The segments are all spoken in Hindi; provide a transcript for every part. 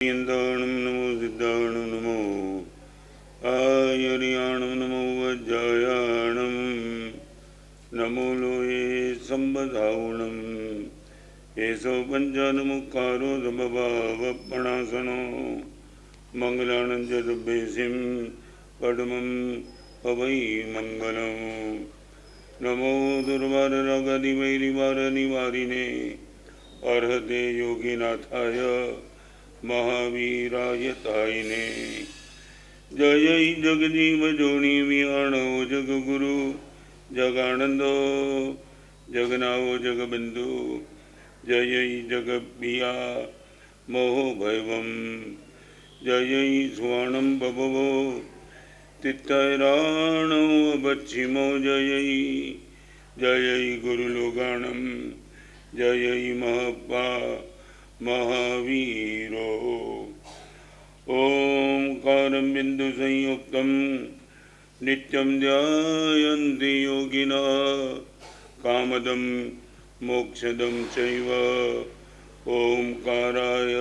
इंद्राणं नमो सिद्धाणं नमो आयर्याणं नमो वज्रायाणं नमो लोये संबधावणं येषो पञ्चानमुखारो दबभावपणासनो मंगलानं च दुर्भेसिं पद्मं पवै मंगलम् नमो दुर्वाररागादिवैरिवारनिवारिणे अर्हते योगिनाथाय महावीरायतायिने जय जगजीव जोनि विहाणो जगगुरु जगानंदो जगनाओ जगबंधु जय जगपिया मोहो भैवम जय स्वाणं बभवो तित्तैराणो बच्छिमो जय जय गुरुलोगाणं जय महपा महावीरो ओंकारं बिंदु संयुक्तं नित्यं ध्यायन्ति योगिनः कामदं मोक्षदं चैव ओंकाराय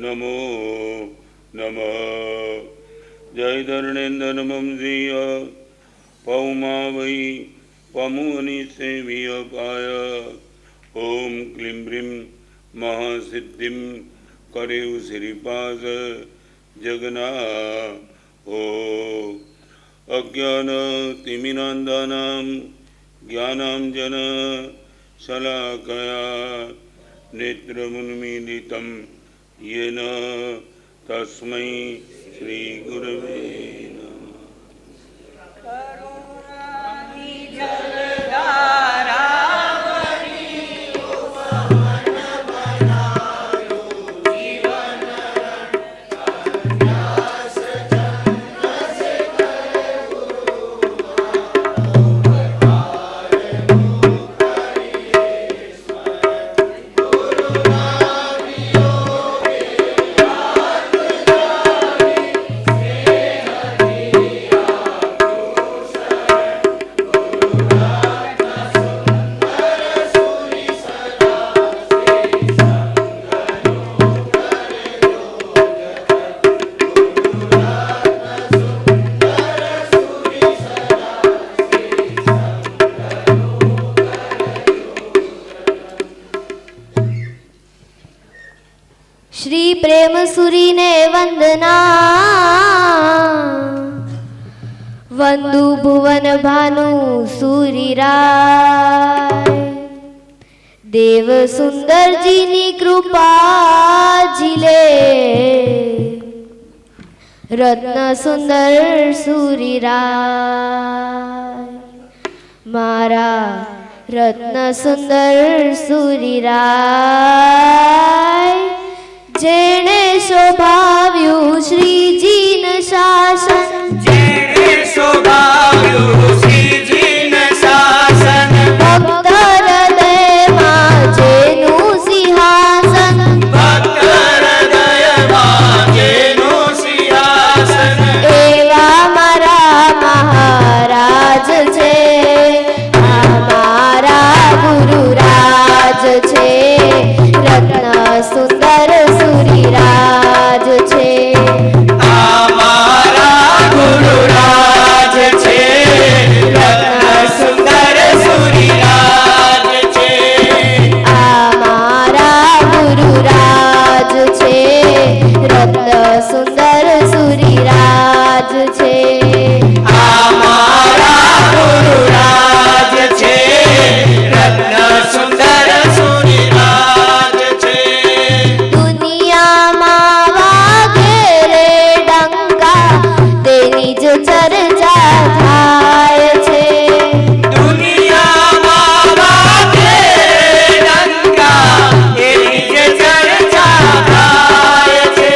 नमो नमः जय धरणेन्द्रनमं श्रिय पौमा वै पमुनिसेव्य पाय ओम क्लीं ब्रीं महासिद्धिं करेउ श्रीपाद जगना हो अज्ञानतिमिरान्धानां ज्ञानाञ्जन शलाकया नेत्रमुन्मीलितं येन तस्मै श्रीगुरवे श्री प्रेम सुरी ने वंदना वंदु भुवन भानु सूरीराय देव सुंदर जी नी कृपा जिले रत्न सुंदर सूरीराय मारा रत्न सुंदर सूरीराय जेणे शोभाव्यु श्रीजीन शासन जेणे शोभाव्यु श्रीजीन शासन भक्त हृदय जेनु सिंहासन भक्त हृदय जेनु सिंहासन एवा मारा महाराज छे हमारा गुरुराज छे रत्न सुंदर सूरीराज छे हमारा गुरुराज छे रत्न सुंदर सूरीराज छे हमारा गुरुराज छे रत्न सुंदर सूरीराज छे हमारा गुरुराज छे रत्न सुंदर सूरीराज छे दुनिया वागे रे डंका तेनी ज चर्चा थाय छे दुनियाમાં વાગે ડંકા એની જે ચર્ચા થાય છે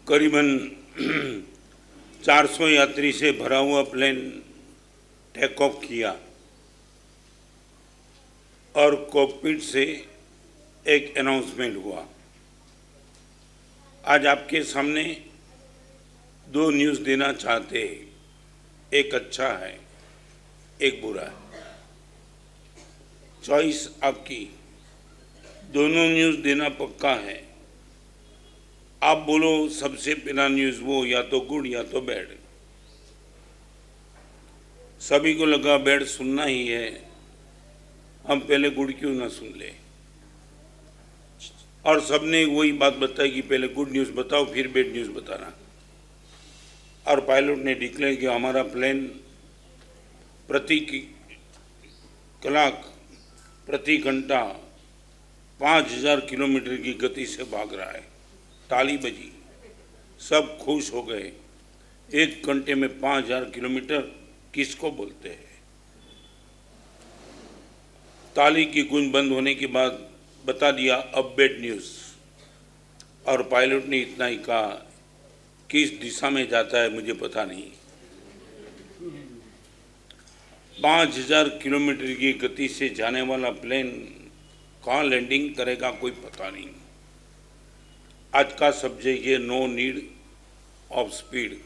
करीबन 400 यात्री से भरा हुआ प्लेन टेक ऑफ किया और कॉकपिट से एक अनाउंसमेंट हुआ। आज आपके सामने दो न्यूज़ देना चाहते हैं, एक अच्छा है एक बुरा है, चॉइस आपकी। दोनों न्यूज़ देना पक्का है। आप बोलो सबसे पहला न्यूज़ वो या तो गुड या तो बैड। सभी को लगा बैड सुनना ही है, हम पहले गुड क्यों ना सुन ले। और सबने वही बात बताई कि पहले गुड न्यूज़ बताओ फिर बैड न्यूज़ बताना। और पायलट ने डिक्लेयर किया हमारा प्लेन प्रति कलाक प्रति घंटा 5000 किलोमीटर की गति से भाग रहा है। ताली बजी, सब खुश हो गए। एक घंटे में 5000 किलोमीटर किसको बोलते हैं। ताली की गूंज बंद होने के बाद बता दिया अब बैड न्यूज़। और पायलट ने इतना ही कहा किस दिशा में जाता है मुझे पता नहीं। 5000 किलोमीटर की गति से जाने वाला प्लेन कहाँ लैंडिंग करेगा कोई पता नहीं। आज का सब्जेक्ट है नो नीड ऑफ स्पीड।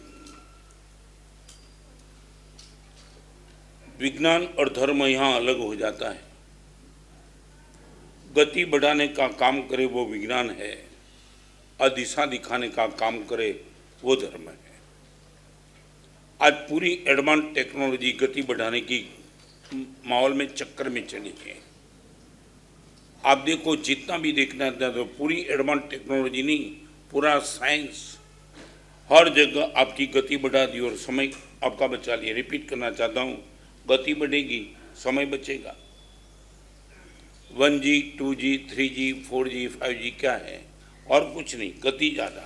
विज्ञान और धर्म यहाँ अलग हो जाता है। गति बढ़ाने का काम करे वो विज्ञान है और दिशा दिखाने का काम करे वो धर्म है। आज पूरी एडवांस टेक्नोलॉजी गति बढ़ाने की माहौल में चक्कर में चली है। आप देखो जितना भी देखना है तो पूरी एडवांस टेक्नोलॉजी नहीं, पूरा साइंस हर जगह आपकी गति बढ़ा दी और समय आपका बचा लिया। रिपीट करना चाहता हूँ, गति बढ़ेगी समय बचेगा। 1G 2G 3G 4G 5G क्या है और कुछ नहीं, गति ज़्यादा।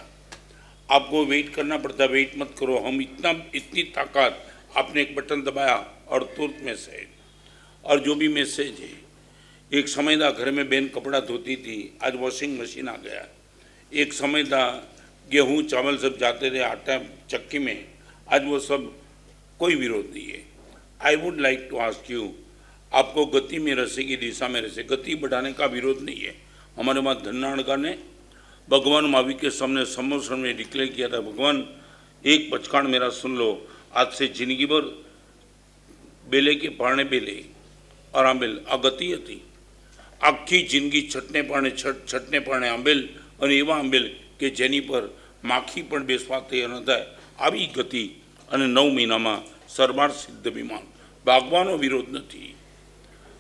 आपको वेट करना पड़ता, वेट मत करो। हम इतनी ताकत, आपने एक बटन दबाया और तुरंत मैसेज। और जो भी मैसेज है, एक समय था घर में बहन कपड़ा धोती थी, आज वॉशिंग मशीन आ गया। एक समय था गेहूँ चावल सब जाते थे आटा चक्की में, आज वो सब कोई विरोध नहीं है। I would like to ask you, आपको गति में रसे की दिशा में रसे, गति बढ़ाने का विरोध नहीं है। हमारे वहाँ धन्नाड़का ने भगवान महावीर के सामने संवत्सर में डिक्लेयर किया था, भगवान एक पचकाण मेरा सुन लो, आज से जिंदगी भर बेले के पारणे बेले और आंबेल आ गति હતી। આખી જિંદગી છટને પારણે આંબેલ અને એવા આંબેલ કે જેની પર માખી પણ બેસવા તૈયાર ન થાય આવી ગતિ અને 9 મહિનામાં સરબાર સિદ્ધ વિમાન ભાગવાનો વિરોધ નથી।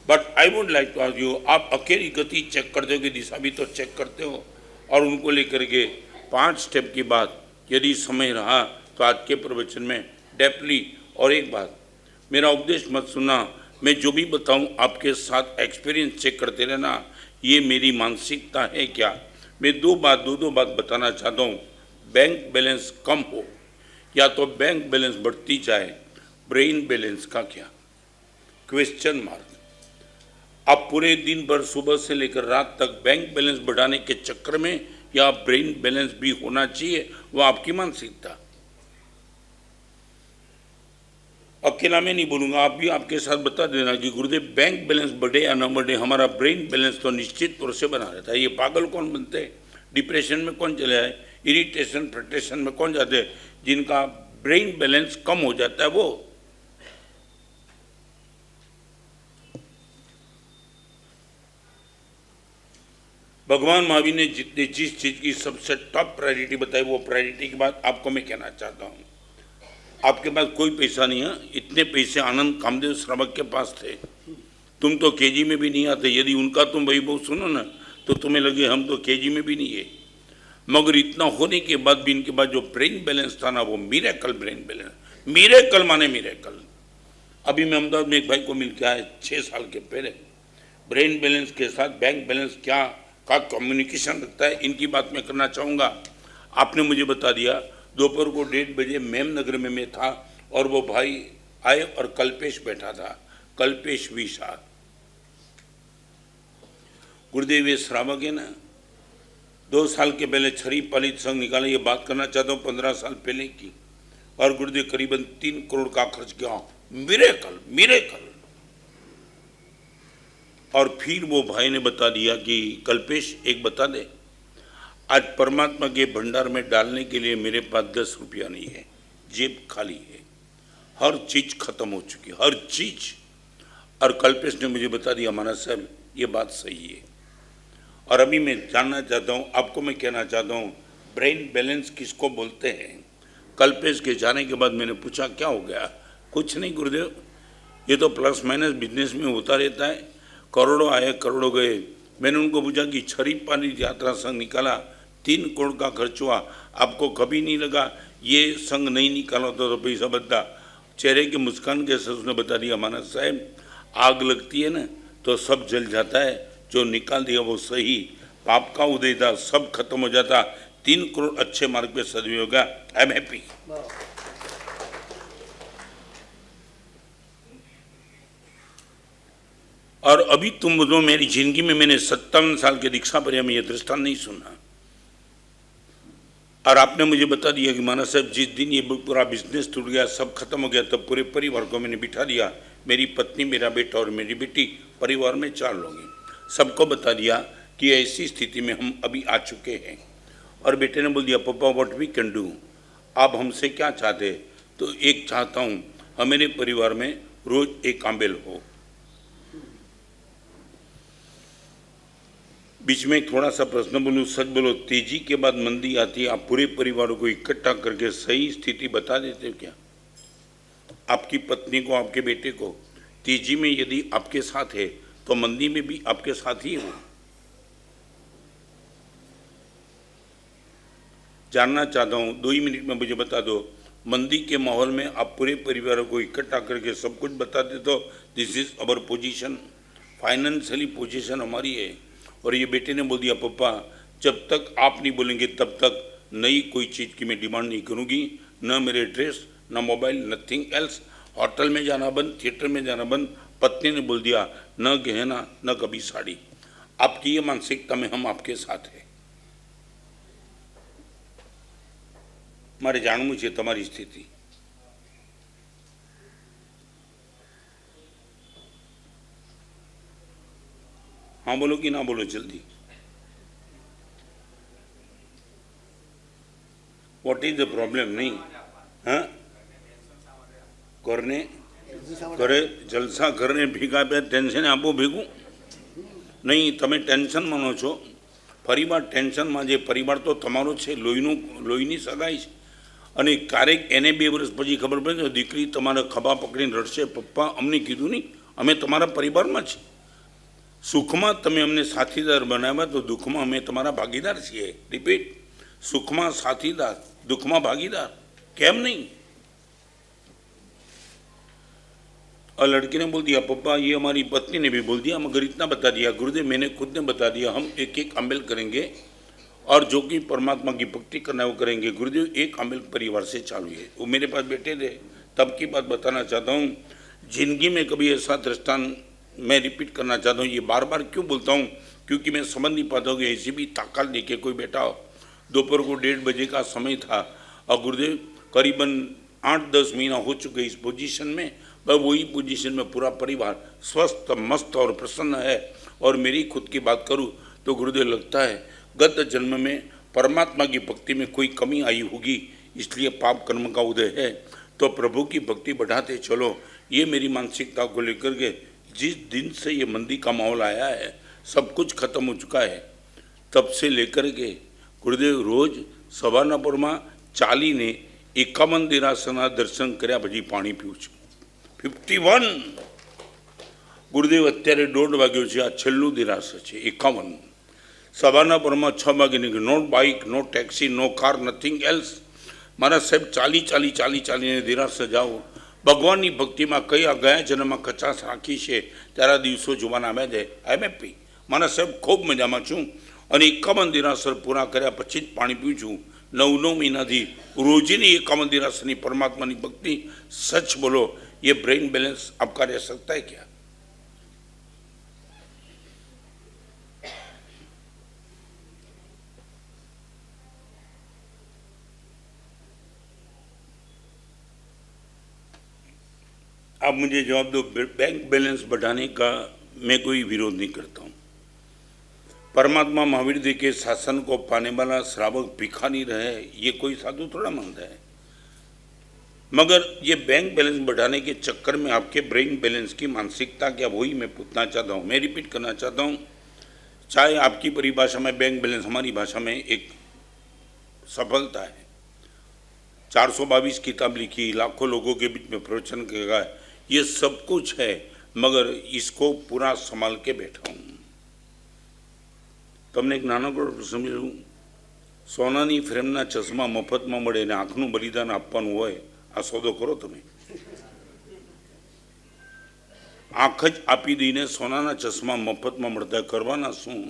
But I would like to ask you, आप अकेली गति चेक करते हो कि दिशा भी तो चेक करते हो और उनको लेकर के 5 स्टेप की बात यदि समय रहा तो आज के प्रवचन में डेप्थली। और एक बात, मेरा उपदेश मत सुनना, मैं जो भी बताऊं आपके साथ एक्सपीरियंस चेक करते रहना। ये मेरी मानसिकता है क्या। मैं दो बात बताना चाहता हूँ। बैंक बैलेंस कम हो या तो बैंक बैलेंस बढ़ती जाए, ब्रेन बैलेंस का क्या, क्वेश्चन मार्क। आप पूरे दिन भर सुबह से लेकर रात तक बैंक बैलेंस बढ़ाने के चक्कर में या ब्रेन बैलेंस भी होना चाहिए, वो आपकी मानसिकता। अकेला मैं नहीं बोलूँगा, आप भी आपके साथ बता देना कि गुरुदेव बैंक बैलेंस बढ़े या ना बढ़े, हमारा ब्रेन बैलेंस तो निश्चित तौर से बना रहता है। ये पागल कौन बनते हैं, डिप्रेशन में कौन चले आए, इरिटेशन फ्रस्ट्रेशन में कौन जाते हैं, जिनका ब्रेन बैलेंस कम हो जाता है वो। भगवान महावीर ने जिस चीज़ की सबसे टॉप प्रायोरिटी बताई, वो प्रायोरिटी की बात आपको मैं कहना चाहता हूँ। आपके पास कोई पैसा नहीं है, इतने पैसे आनंद कामदेव श्रावक के पास थे। तुम तो केजी में भी नहीं आते। यदि उनका तुम वैभव सुनो ना तो तुम्हें लगे हम तो केजी में भी नहीं है। मगर इतना होने के बाद भी इनके बाद जो ब्रेन बैलेंस था ना, वो मिरेकल ब्रेन बैलेंस। मिरेकल माने मिरेकल। अभी मैं अहमदाबाद में एक भाई को मिल के आया 6 साल के पहले। ब्रेन बैलेंस के साथ बैंक बैलेंस क्या का कम्युनिकेशन रखता है, इनकी बात मैं करना चाहूँगा। आपने मुझे बता दिया, दोपहर को 1:30 बजे मेम नगर में मैं था और वो भाई आए और कल्पेश बैठा था, कल्पेश विशाल। गुरुदेव ये श्रावक है ना, 2 साल के पहले छरी पालित संघ निकाला, ये बात करना चाहता हूँ 15 साल पहले की, और गुरुदेव करीबन 3 करोड़ का खर्च किया। Miracle miracle. और फिर वो भाई ने बता दिया कि कल्पेश एक बता दे, आज परमात्मा के भंडार में डालने के लिए मेरे पास 10 रुपया नहीं है, जेब खाली है, हर चीज खत्म हो चुकी है, हर चीज। और कल्पेश ने मुझे बता दिया मानस साहब ये बात सही है। और अभी मैं जानना चाहता हूँ, आपको मैं कहना चाहता हूँ, ब्रेन बैलेंस किसको बोलते हैं। कल्पेश के जाने के बाद मैंने पूछा क्या हो गया, कुछ नहीं गुरुदेव, ये तो प्लस माइनस बिजनेस में होता रहता है, करोड़ों आए करोड़ों गए। मैंने उनको पूछा कि छरी पानी यात्रा संघ निकाला, 3 करोड़ का खर्च हुआ, आपको कभी नहीं लगा ये संघ नहीं निकाला तो पैसा बदला। चेहरे की मुस्कान के साथ उसने बता दिया मानस साहब आग लगती है ना तो सब जल जाता है, जो निकाल दिया वो सही, पाप का उदय था, सब खत्म हो जाता, 3 करोड़ अच्छे मार्ग पे सदुपयोग होगा। I am happy. और अभी तुम बोलो मेरी जिंदगी में मैंने 57 साल के दीक्षा पर में ये दृष्टांत नहीं सुना। और आपने मुझे बता दिया कि माना साहब जिस दिन ये पूरा बिजनेस टूट गया, सब खत्म हो गया, तब पूरे परिवार को मैंने बिठा दिया, मेरी पत्नी, मेरा बेटा और मेरी बेटी, परिवार में 4 लोग हैं, सबको बता दिया कि ऐसी स्थिति में हम अभी आ चुके हैं। और बेटे ने बोल दिया पापा व्हाट वी कैन डू, आप हमसे क्या चाहते। तो एक चाहता हूँ हमारे परिवार में रोज एक आंबेल हो। बीच में थोड़ा सा प्रश्न बोलूं, सच बोलो, तेजी के बाद मंदी आती है, आप पूरे परिवार को इकट्ठा करके सही स्थिति बता देते हो क्या। आपकी पत्नी को, आपके बेटे को, तेजी में यदि आपके साथ है तो मंदी में भी आपके साथ ही हो। जानना चाहता हूं, 2 ही मिनट में मुझे बता दो, मंदी के माहौल में आप पूरे परिवार को इकट्ठा करके सब कुछ बता देते हो। This is our position, financially position हमारी है। और ये बेटे ने बोल दिया पापा जब तक आप नहीं बोलेंगे तब तक नई कोई चीज़ की मैं डिमांड नहीं करूँगी, न मेरे ड्रेस, न मोबाइल, नथिंग एल्स। होटल में जाना बंद, थिएटर में जाना बंद। पत्नी ने बोल दिया न गहना न कभी साड़ी। आपकी ये मानसिकता में हम आपके साथ हैं। मारे जानવું છે તમારી स्थिति। हाँ बोलो कि ना बोलो जल्दी। What is the problem. नहीं हाँ करने करे जलसा करने भीगा पे टेन्शन आपो भीगू नहीं। तमे टेन्शन मानो छो, परिवार टेन्शन में जे परिवार तो तमारो छे, लोहीनी सगाई छे। અને ક્યારેક એને 2 વર્ષ પછી ખબર પડે દીકરી તમારા ખભા પકડીને રડશે, પપ્પા અમને કીધું નહીં, અમે તમારા પરિવારમાં છીએ। સુખમાં તમે અમને સાથીદાર બનાવ્યા તો દુઃખમાં અમે તમારા ભાગીદાર છીએ। રિપીટ, સુખમાં સાથીદાર, દુઃખમાં ભાગીદાર, કેમ नहीं। और लड़की ने बोल दिया पप्पा, ये हमारी पत्नी ने भी बोल दिया, मगर इतना बता दिया गुरुदेव, मैंने खुद ने बता दिया, हम एक एक अमल करेंगे और जो कि परमात्मा की भक्ति करना है वो करेंगे। गुरुदेव एक अमल परिवार से चालू है। वो मेरे पास बैठे थे, तब की बात बताना चाहता हूँ। जिंदगी में कभी ऐसा दृष्टांत मैं रिपीट करना चाहता हूँ। ये बार बार क्यों बोलता हूँ, क्योंकि मैं समझ नहीं पाता हूँ कि ऐसी भी ताकत लेके कोई बैठा हो। दोपहर को 1:30 बजे का समय था और गुरुदेव करीबन 8-10 महीना हो चुके इस पोजीशन में, पर वही पोजीशन में पूरा परिवार स्वस्थ, मस्त और प्रसन्न है। और मेरी खुद की बात करूँ तो गुरुदेव लगता है गत जन्म में परमात्मा की भक्ति में कोई कमी आई होगी, इसलिए पाप कर्म का उदय है। तो प्रभु की भक्ति बढ़ाते चलो। ये मेरी मानसिकता को लेकर के जिस दिन से ये मंदी का माहौल आया है, सब कुछ खत्म हो चुका है, तब से लेकर के गुरुदेव रोज सवारनापुर में चालीने 51 देरासરના દર્શન કર્યા પછી પાણી પીવું છું। 51 ગુરુદેવ અત્યારે 1:30 વાગ્યો છે, આ છેલ્લું દેરાસર છે 51। સવારનાપુરમાં 6 વાગે નીકળી, નો બાઇક, નો ટેક્સી, નો કાર, નથિંગ એલ્સ। મારા સાહેબ ચાલીને દેરાસર જાઓ। ભગવાનની ભક્તિમાં ગયા જન્મમાં કચાશ રાખી છે ત્યારે દિવસો જોવાના આવ્યા છે। આઈ એમ હેપી। મારા સાહેબ ખૂબ મજામાં છું અને 51 દેરાસર પૂરા કર્યા પછી જ પાણી પીઉં છું। 9 મહિનાથી રોજીની 51 દેરાસરની પરમાત્માની ભક્તિ। સચ બોલો, ये ब्रेन बैलेंस आपका रह सकता है क्या। आप मुझे जवाब दो, बैंक बैलेंस बढ़ाने का मैं कोई विरोध नहीं करता हूँ। परमात्मा महावीर जी के शासन को पाने वाला श्रावक भिखा नहीं रहे, ये कोई साधु थोड़ा मानता है। मगर ये बैंक बैलेंस बढ़ाने के चक्कर में आपके ब्रेन बैलेंस की मानसिकता क्या, वही मैं पूछना चाहता हूँ। मैं रिपीट करना चाहता हूँ, चाहे आपकी परिभाषा में बैंक बैलेंस, हमारी भाषा में एक सफलता है। 422 किताब लिखी, लाखों लोगों के बीच में प्रवचन किया, ये सब कुछ है, मगर इसको पूरा संभाल के बैठा हूँ। તમને એક નાનકડો પ્રસંગ સમજવું, સોનાની ફ્રેમના ચશ્મા મફતમાં મળે ને આંખનું બલિદાન આપવાનું હોય, આ સોદો કરો તમે? આંખ જ આપી દઈને સોનાના ચશ્મા મફતમાં મળતા કરવાના શું?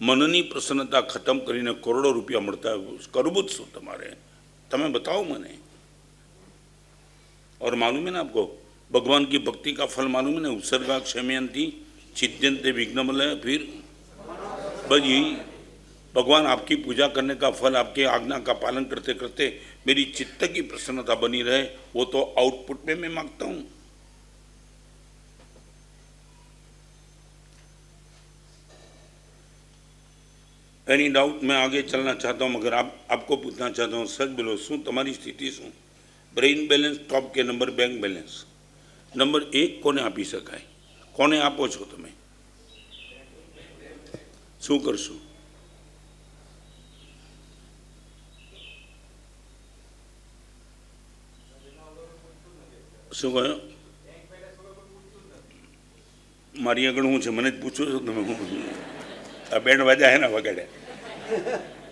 મનની પ્રસન્નતા ખતમ કરીને કરોડો રૂપિયા મળતા કરવું જ શું તમારે? તમે बताओ મને। और मालूम है ना आपको, भगवान की भक्ति का फल मालूम है ना, उत्सर्गा क्षमयंती छिद्यंते विघ्नमलय। फिर बस यही भगवान आपकी पूजा करने का फल, आपके आज्ञा का पालन करते करते मेरी चित्त की प्रसन्नता बनी रहे, वो तो आउटपुट में मैं मांगता हूँ। Any doubt? मैं आगे चलना चाहता हूँ, मगर आपको पूछना चाहता हूँ, सच बोलो, शू तमारी स्थिति शू? ब्रेन बैलेंस टॉप के नंबर, बैंक बैलेंस नंबर 1 कोने आपी शकाय? कोने आपो छो तमे? शू करशो? शू कहो? मारी आगळ हूँ छे, मने ज पूछो छो तमे? आ बैंड वाजा है ना वगाड़े,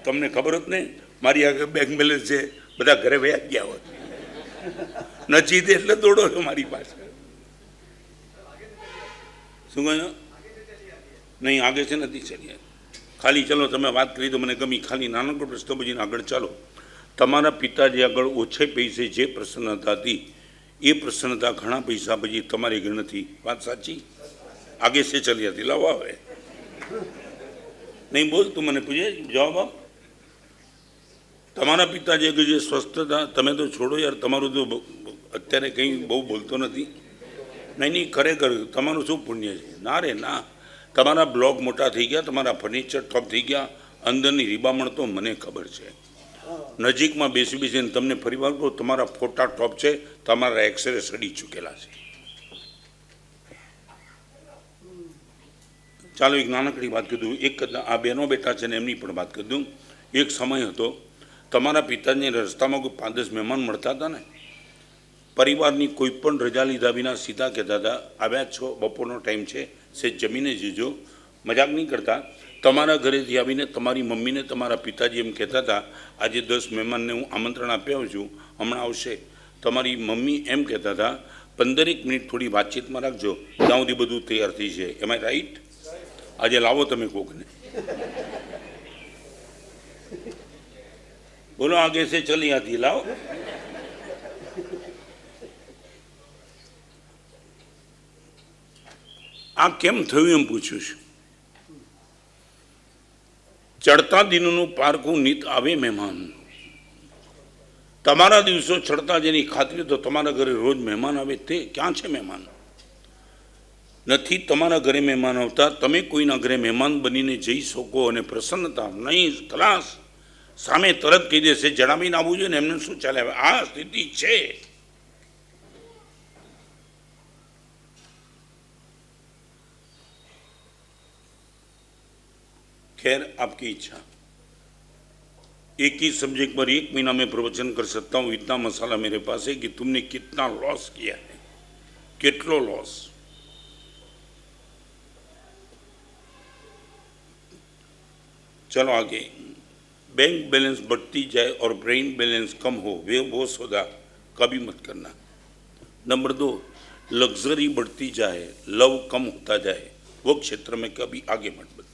तमने खबर होत ने मारी आगे बैंक बैलेंस है, बधा घरे वया गया होत, नची दे એટલે દોડો છો મારી પાસે। શું કહ્યું? નહીં, આગે છે નથી ચલી। ખાલી ચલો, તમે વાત કરી તો મને ગમી, ખાલી નાનકડો પ્રશ્ન પૂછીને આગળ ચાલો। તમારા પિતાજી આગળ ઓછે પૈસે જે પ્રસન્નતા હતી, એ પ્રસન્નતા ઘણા પૈસા પછી તમારી ઘર નથી, વાત સાચી? આગે से चली હતી, લાવો આવે। नहीं बोल, तू मैंने पूछे जवाब आप। તમારા પિતાજી કે જે સ્વસ્થતા, તમે તો છોડો યાર, તમારું તો અત્યારે કંઈ બહુ બોલતો નથી। નહીં નહીં, ખરેખર તમારું શું પુણ્ય છે? ના રે ના, તમારા બ્લોક મોટા થઈ ગયા, તમારા ફર્નિચર ટોપ થઈ ગયા, અંદરની રીબામણ તો મને ખબર છે। નજીકમાં બેસી બેસીને તમને ફરીવાર કહું, તમારા ફોટા ટોપ છે, તમારા એક્સરે સડી ચૂકેલા છે। ચાલો એક નાનકડી વાત કરી દઉં, એક આ બહેનો બેઠા છે ને એમની પણ વાત કરી દઉં। એક સમય હતો, તમારા પિતાજીને રસ્તામાં કોઈ 5-10 મહેમાન મળતા હતા ને, પરિવારની કોઈ પણ રજા લીધા વિના સીધા કહેતા હતા, આવ્યા છો, બપોરનો ટાઈમ છે, સેજ જમીને જજો। મજાક નહીં કરતા। તમારા ઘરેથી આવીને તમારી મમ્મીને તમારા પિતાજી એમ કહેતા હતા, આજે 10 મહેમાનને હું આમંત્રણ આપ્યા છું, હમણાં આવશે। તમારી મમ્મી એમ કહેતા હતા, 15 મિનિટ થોડી વાતચીતમાં રાખજો, ત્યાં સુધી બધું તૈયાર થઈ છે। એમ આઈ રાઈટ? આજે લાવો તમે કોકને, બોલો आगे से चली आती, लाओ। आ केम थयुं एम पूछ्युं छुं। चढ़ता दिनों पारखું નીત આવે મહેમાન। તમારા દિવસો ચડતા જેની ખાતરી તો તમારા ઘરે રોજ મહેમાન આવે, તે ક્યાં છે મહેમાન? નથી તમારા ઘરે મહેમાન આવતા, તમે કોઈના ઘરે મહેમાન બનીને જઈ શકો અને પ્રસન્નતા નહીં, ખલાસ સામે તરત કહી દેશે જણાવીને આવવું જોઈએ ને, એમને શું ચાલે? આ સ્થિતિ છે। खैर आपकी इच्छा। एक ही सब्जेक्ट पर 1 महीना में प्रवचन कर सकता हूँ, इतना मसाला मेरे पास है कि तुमने कितना लॉस किया है, कितलो लॉस। चलो आगे। बैंक बैलेंस बढ़ती जाए और ब्रेन बैलेंस कम हो, वो सौदा कभी मत करना। नंबर 2, लग्जरी बढ़ती जाए, लव कम होता जाए, वो क्षेत्र में कभी आगे मत बढ़ना।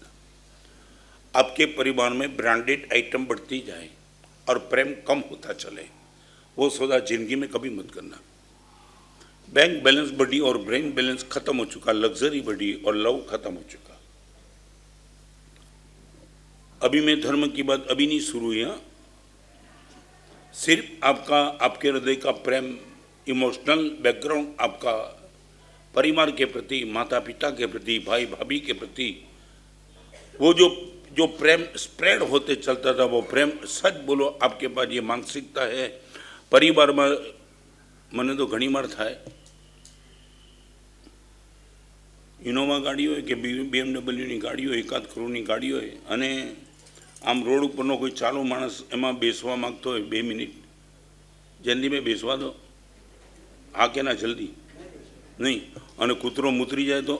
आपके परिवार में ब्रांडेड आइटम बढ़ती जाए और प्रेम कम होता चले, वो सौदा जिंदगी में कभी मत करना। बैंक बैलेंस बढ़ी और ब्रेन बैलेंस खत्म हो चुका, लग्जरी बढ़ी और लव खत्म हो चुका। अभी मैं धर्म की बात अभी नहीं शुरू हुई। सिर्फ आपका, आपके हृदय का प्रेम, इमोशनल बैकग्राउंड आपका परिवार के प्रति, माता पिता के प्रति, भाई भाभी के प्रति वो जो प्रेम स्प्रेड होते चलता था, वो प्रेम, सच बोलो आपके पास ये मानसिकता है परिवार में? મને તો ઘણી વાર થાય, ઇનોવા ગાડી હોય કે BMW ગાડી હોય, એકાદ કરોડની ગાડી હોય, અને આમ રોડ ઉપરનો કોઈ ચાલુ માણસ એમાં બેસવા માગતો હોય 2 મિનિટ, જલ્દી મેં બેસવા દો, હા કે ના જલ્દી નહીં, અને કૂતરો મૂતરી જાય તો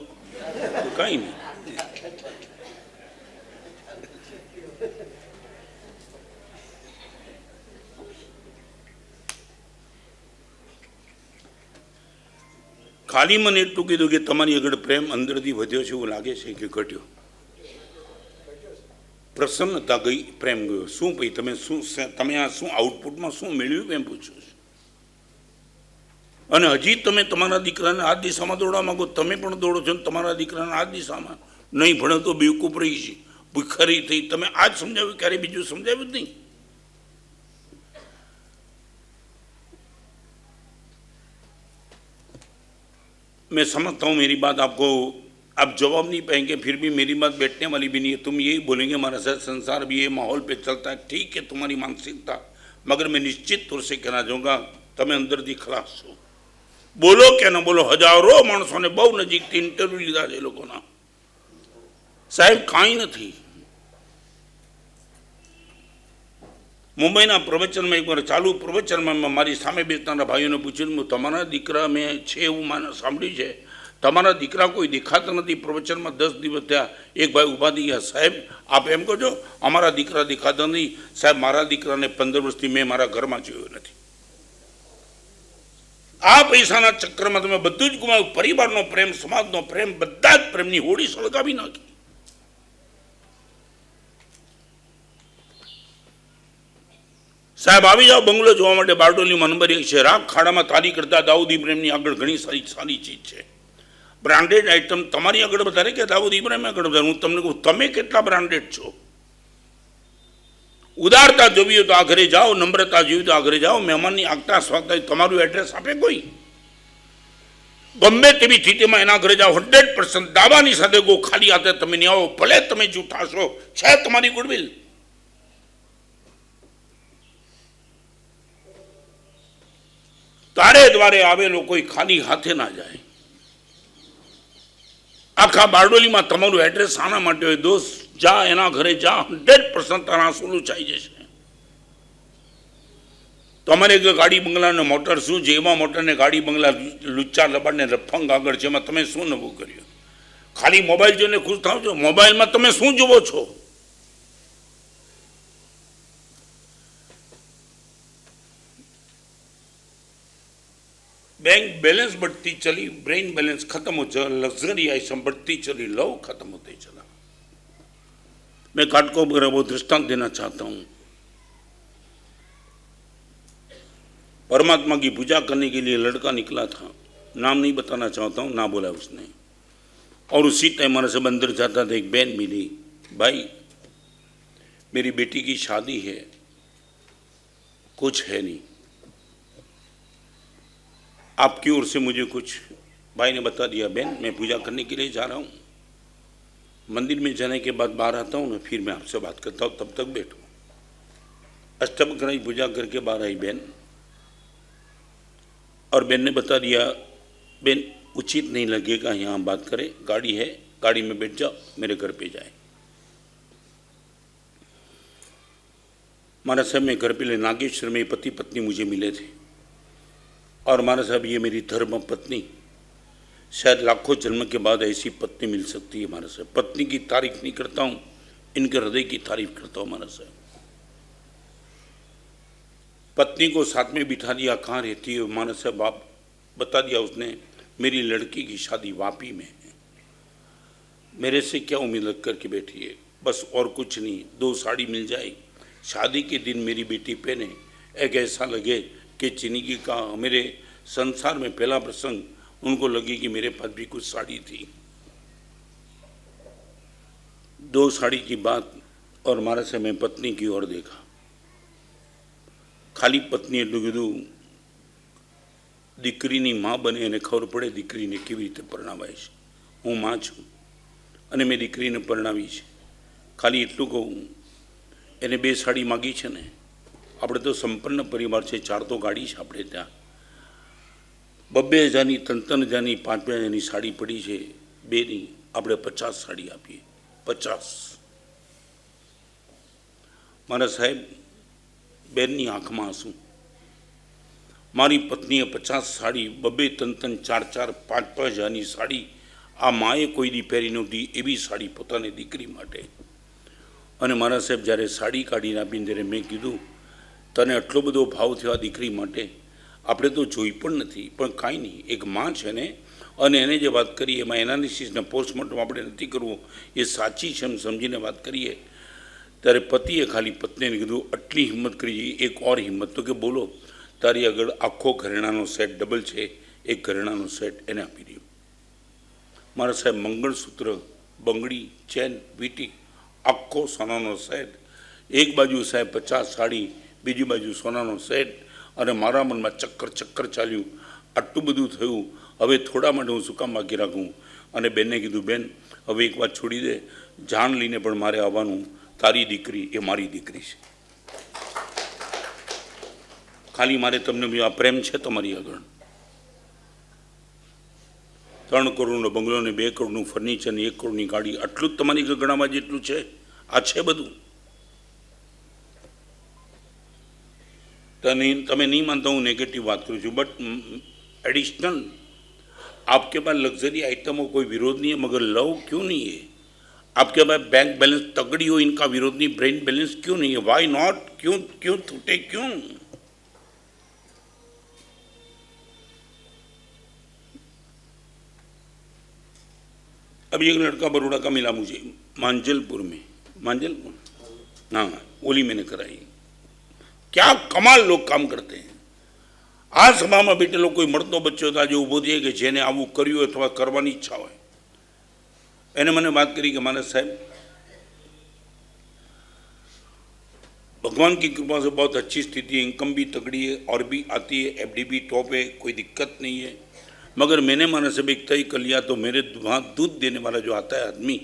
કાંઈ નહીં. ખાલી મને એટલું કીધું કે તમારી આગળ પ્રેમ અંદરથી વધ્યો છે એવું લાગે છે કે ઘટ્યો? પ્રસન્નતા ગઈ, પ્રેમ ગયો. શું ભાઈ તમે આ શું આઉટપુટમાં શું મેળવ્યું એમ પૂછું છું. અને હજી તમે તમારા દીકરાને આ દિશામાં દોડવા માંગો, તમે પણ દોડો છો ને તમારા દીકરાને આ દિશામાં. નહીં ભણે તો બેવકૂફ રહી છે, ભૂખરી થઈ. તમે આજ સમજાવ્યું, ક્યારે બીજું સમજાવ્યું જ નહીં. मैं समझता हूँ मेरी बात आपको, आप जवाब नहीं पाएंगे, फिर भी मेरी बात बैठने वाली भी नहीं है. तुम यही बोलेंगे हमारा साथ संसार भी ये माहौल पे चलता है. ठीक है तुम्हारी मानसिकता, मगर मैं निश्चित तौर से कहना चाहूँगा તમે અંદરથી ખલાસ છો. બોલો કે ન બોલો, હજારો માણસોને બહુ નજીકથી ઇન્ટરવ્યુ લીધા છે એ લોકોના. સાહેબ કાંઈ નથી. મુંબઈના પ્રવચનમાં એકવાર ચાલુ પ્રવચનમાં મેં મારી સામે બેસનારા ભાઈઓને પૂછ્યું, તમારા દીકરા મેં છે એવું મને સાંભળ્યું છે, તમારા દીકરા કોઈ દેખાતા નથી. પ્રવચનમાં 10 દિવસ થયા, એક ભાઈ ઊભા થઈ ગયા, સાહેબ આપ એમ કહો છો અમારા દીકરા દેખાતા નથી? સાહેબ મારા દીકરાને 15 વર્ષથી મેં મારા ઘરમાં જોયો નથી. આ પૈસાના ચક્રમાં તમે બધું જ ગુમાવ્યું. પરિવારનો પ્રેમ, સમાજનો પ્રેમ, બધા જ પ્રેમની હોડી સળગાવી નાખી. સાહેબ આવી જાઓ બંગલો જોવા માટે, બારડોલીમાં નંબર 1 છે. રાગ ખાડામાં તારી કરતા દાઉદ ઇબ્રાહિમની આગળ ઘણી સારી ચીજ છે. બ્રાન્ડેડ આઇટમ તમારી આગળ વધારે કે દાઉદ ઇબ્રાહિમ આગળ વધારે? હું તમને કહું, તમે કેટલા બ્રાન્ડેડ છો? ઉદારતા જોવી હોય તો આ ઘરે જાઓ, નમ્રતા જોવી તો આ ઘરે જાઓ. મહેમાનની આગતા સ્વાગતા, તમારું એડ્રેસ આપે કોઈ? ગમે તેવી સ્થિતિમાં એના ઘરે જાઓ, 100% દાવાની સાથે ગો, ખાલી હાથે તમે નહીં આવો. ભલે તમે જૂઠા છો, છે તમારી ગુડવિલ. તારે દ્વારે આવેલો કોઈ ખાલી હાથે ના જાય. આખા બારડોલીમાં તમારું એડ્રેસ આના માટે હોય, દોસ્ત જા એના ઘરે જા, 100% તારા આંસુ લૂછાઈ જશે. તમારે ગાડી બંગલાને મોટર શું છે? એમાં મોટરને ગાડી બંગલા લુચ્ચા લબાડને રફંગ આગળ છે, એમાં તમે શું નવું કર્યું? ખાલી મોબાઈલ જોઈને ખુશ થાવ છો? મોબાઈલમાં તમે શું જુઓ છો? बैंक बैलेंस बढ़ती चली, ब्रेन बैलेंस खत्म हो चला, लग्जरी आइटम बढ़ती चली, लव खत्म होते चला. मैं काटको वो दृष्टांत देना चाहता हूँ. परमात्मा की पूजा करने के लिए लड़का निकला था, नाम नहीं बताना चाहता हूँ, ना बोला उसने. और उसी टाइम हमारे सब अंदर जाता था, एक बहन मिली, भाई मेरी बेटी की शादी है, कुछ है नहीं, आपकी ओर से मुझे कुछ. भाई ने बता दिया, बहन मैं पूजा करने के लिए जा रहा हूँ, मंदिर में जाने के बाद बाहर आता हूँ ना, फिर मैं आपसे बात करता हूँ, तब तक बैठो. अष्टभुजा की पूजा करके बाहर आई बहन, और बहन ने बता दिया, बहन उचित नहीं लगेगा यहाँ बात करें, गाड़ी है, गाड़ी में बैठ जाओ, मेरे घर पे जाए. महाराज साहब मैं घर पे ले नागेश्वर में पति पत्नी मुझे मिले थे, और महाराज साहब ये मेरी धर्म पत्नी, शायद लाखों जन्म के बाद ऐसी पत्नी मिल सकती है. महाराज साहब पत्नी की तारीफ नहीं करता हूँ, इनके हृदय की तारीफ करता हूँ. महाराज साहब पत्नी को साथ में बिठा दिया, कहाँ रहती है? महाराज साहब आप बता दिया उसने, मेरी लड़की की शादी वापी में है. मेरे से क्या उम्मीद करके बैठी है? बस और कुछ नहीं, 2 साड़ी मिल जाए, शादी के दिन मेरी बेटी पहने, एक ऐसा लगे कि जिंदगी का मेरे संसार में पहला प्रसंग, उनको लगे कि मेरे पास भी कुछ साड़ी थी. 2 साड़ी की बात, और महाराज से मैं पत्नी की ओर देखा. खाली पत्नी એટલું કીધું, દીકરીની માં બને એને ખબર પડે દીકરીને કેવી રીતે પરણાવાય છે. હું માં છું અને મેં દીકરીને પરણાવી છે. ખાલી એટલું કહું, એને 2 સાડી માગી છે ને. આપણે તો સંપન્ન પરિવાર છે, 4 તો ગાડી છે આપણે ત્યાં. 2,000ની 3,000ની 5,000ની સાડી પડી છે, 2ની. આપણે 50 સાડી આપીએ, 50. મારા સાહેબ, બેનની આંખમાં આંસુ. મારી પત્નીએ 50 સાડી, 2-2, 3-3, 4-4, 5-5 હજારની સાડી આ માએ કોઈ દી પહેરી નહોતી એવી સાડી પોતાની દીકરી માટે. અને મારા સાહેબ, જ્યારે સાડી કાઢીને આપીને ત્યારે મેં કીધું, તને આટલો બધો ભાવ થયો આ દીકરી માટે? આપણે તો જોઈ પણ નથી, પણ કાંઈ નહીં, એક માં છે ને. અને એને જે વાત કરી એમાં એનાલિસિસને પોસ્ટમોર્ટમ આપણે નથી કરવું, એ સાચી છે એમ સમજીને વાત કરીએ. ત્યારે પતિએ ખાલી પત્નીને કીધું, આટલી હિંમત કરી, એક ઓર હિંમત. તો કે બોલો. તારી આગળ આખો ઘરેણાનો સેટ ડબલ છે, એક ઘરેણાનો સેટ એને આપી દઉં. મારા સાહેબ, મંગળસૂત્ર, બંગડી, ચેન, વીંટી, આખો સોનાનો સેટ. એક બાજુ સાહેબ 50 સાડી, બીજી બાજુ સોનાનો સેટ. અને મારા મનમાં ચક્કર ચાલ્યું, આટલું બધું થયું, હવે થોડા માટે હું શું કામ બાકી રાખું? અને બેનને કીધું, બેન હવે એક વાત છોડી દે, જાન લઈને પણ મારે આવવાનું. તારી દીકરી એ મારી દીકરી છે. ખાલી મારે તમને આ પ્રેમ છે તમારી આગળ. 3 કરોડનો બંગલો ને 2 કરોડનું ફર્નિચર ને 1 કરોડની ગાડી, આટલું જ તમારી ગણામાં જેટલું છે? આ છે બધું? તમે નહીં માનતા હું નેગેટિવ વાત કરું છું, બટ एडिशनल आपके पास लग्जरी आइटम हो, कोई विरोध नहीं है, मगर लव क्यों नहीं है? आपके पास बैंक बैलेंस तगड़ी हो, इनका विरोध नहीं, ब्रेन बैलेंस क्यों नहीं है? Why not? क्यों क्यों टूटे? क्यों? अभी एक लड़का बड़ौदा का मिला मुझे, मांजलपुर में. मांजलपुर, हाँ, ओली मैंने कराई. क्या कमाल लोग काम करते हैं. આ સભામાં બેઠેલો કોઈ મળતો બચ્ચો હતો આજે ઊભો થયો કે જેને આવું કર્યું અથવા કરવાની ઈચ્છા હોય. એને મને વાત કરી કે મારા સાહેબ, भगवान की कृपा से बहुत अच्छी स्थिति है, इनकम भी तगड़ी है और भी आती है, एफडी भी टॉप है, कोई दिक्कत नहीं है. मगर मैंने माना सब एक तय कर लिया, तो मेरे वहाँ दूध देने वाला जो आता है आदमी,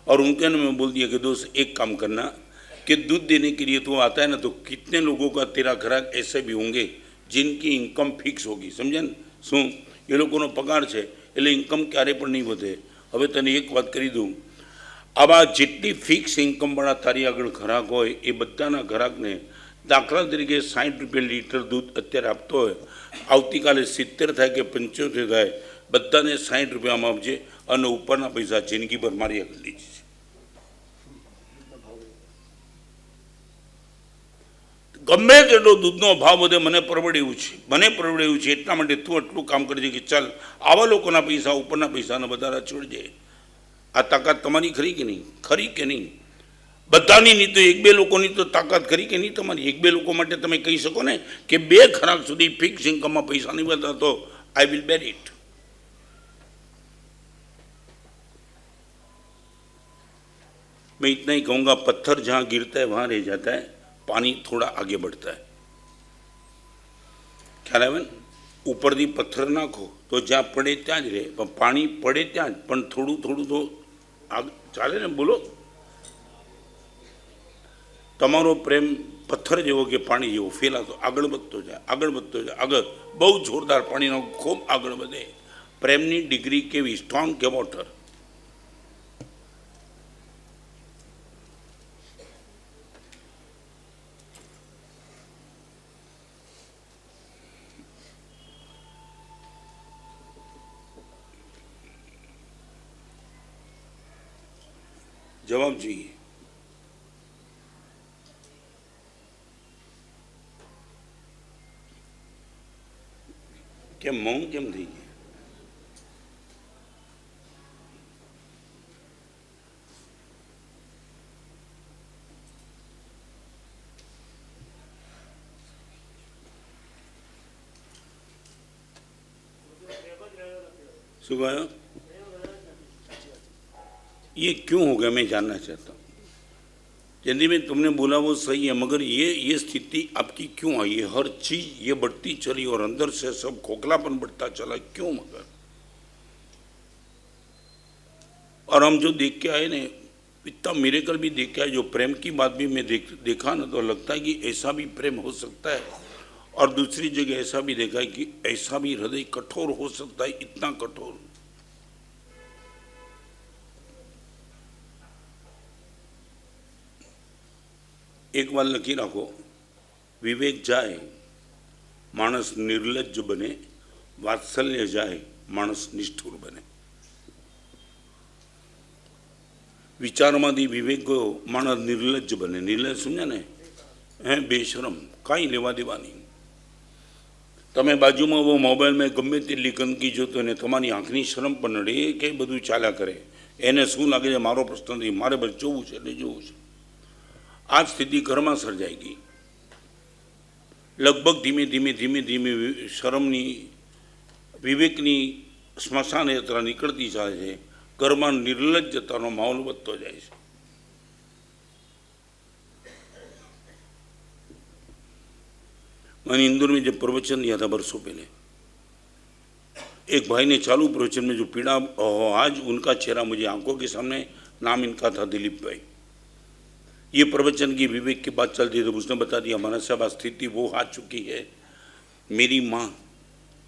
और उनके ने मैं बोल दिया कि दोस्त एक काम करना कि दूध देने के लिए तो आता है ना, तो कितने लोगों का तेरा ग्राहक ऐसे भी होंगे जिनकी इनकम फिक्स होगी. समझे ने? શું એ લોકોનો પગાર છે એટલે ઇન્કમ ક્યારે પણ નહીં વધે. હવે તને એક વાત કરી દઉં, આવા જેટલી ફિક્સ ઇન્કમવાળા તારી આગળ ગ્રાહક હોય એ બધાના ગ્રાહકને દાખલા તરીકે 60 રૂપિયા લીટર દૂધ અત્યારે આપતો હોય, આવતીકાલે 70 થાય કે 75 થાય, બધાને 60 રૂપિયામાં આપજે અને ઉપરના પૈસા જિંદગીભર મારી આગળ લઈ જશે. ગમે તેટલો દૂધનો ભાવ વધે, મને પરવડ્યું છે એટલા માટે તું એટલું કામ કરજે કે ચાલ આવા લોકોના પૈસા ઉપરના પૈસાને વધારે છોડજે. આ તાકાત તમારી ખરી કે નહીં? ખરી કે નહીં? બધાની નહીં તો 1-2 લોકોની તો તાકાત ખરી કે નહીં તમારી? 1-2 લોકો માટે તમે કહી શકો ને કે 2 ખરાક સુધી ફિક્સ ઇન્કમમાં પૈસા નહીં વધતા તો આઈ વિલ બેર ઇટ. मैं इतना ही कहूँगा, पत्थर जहाँ गिरता है वहाँ रह जाता है, पानी थोड़ा आगे बढ़ता है. ખ્યાલ આવે ને? ઉપરથી પથ્થર નાખો તો જ્યાં પડે ત્યાં જ રહે, પણ પાણી પડે ત્યાં જ, પણ થોડું થોડું તો ચાલે ને. બોલો, તમારો પ્રેમ પથ્થર જેવો કે પાણી જેવો ફેલાતો આગળ વધતો જાય, આગળ બહુ જોરદાર પાણીનો ખૂબ આગળ વધે. પ્રેમની ડિગ્રી કેવી? સ્ટ્રોંગ કે વોટર? જવાબ જોઈએ. કેમ મૌન કેમ થઈ ગયા? શું કહ્યું? ये क्यों हो गया मैं जानना चाहता हूँ. जयंती में तुमने बोला वो सही है, मगर ये स्थिति आपकी क्यों आई है? हर चीज ये बढ़ती चली और अंदर से सब खोखलापन बढ़ता चला, क्यों? मगर और हम जो देख के आए ने, इतना मिरेकल भी देख के आए, जो प्रेम की बात भी मैं देखा ना, तो लगता है कि ऐसा भी प्रेम हो सकता है। और दूसरी जगह ऐसा भी देखा है कि ऐसा भी हृदय कठोर हो सकता है, इतना कठोर। एक बार लकी रखो, विवेक जाए मानस निर्लज्ज बने, वात्सल्य जाए मानस निष्ठुर बने। विचारमादी विवेक गयो मानस निर्लज्ज बने। निर्लज्ज समझा ने? है बेशरम, कई लेवा देवा नहीं। तमे बाजू में वो मोबाइल में गमे तेटली गंदगी जोतो ने तमारी आंखनी शरम पण नडे के बधुं चाल्या करे, एने शुं लागे छे मारो प्रश्न नहीं, मारे बस जोवुं छे એટલે જોવું છે। आ स्थिति घरमां सर्जाएगी। लगभग धीमे धीमे धीमे धीमे शरमनी विवेकनी स्मशान यात्रा निकलती जाए छे। घरमां निर्लज्जतानो माहौल વધતો જાય છે। मैंने इंदौर में जब प्रवचन दिया था वर्षों पहले, एक भाई ने चालू प्रवचन में जो पीड़ा, आज उनका चेहरा मुझे आंखों के सामने, नाम इनका था दिलीप भाई। ये प्रवचन की विवेक की बात चलती है तो उसने बता दिया, हमारा सब स्थिति वो आ चुकी है। मेरी माँ,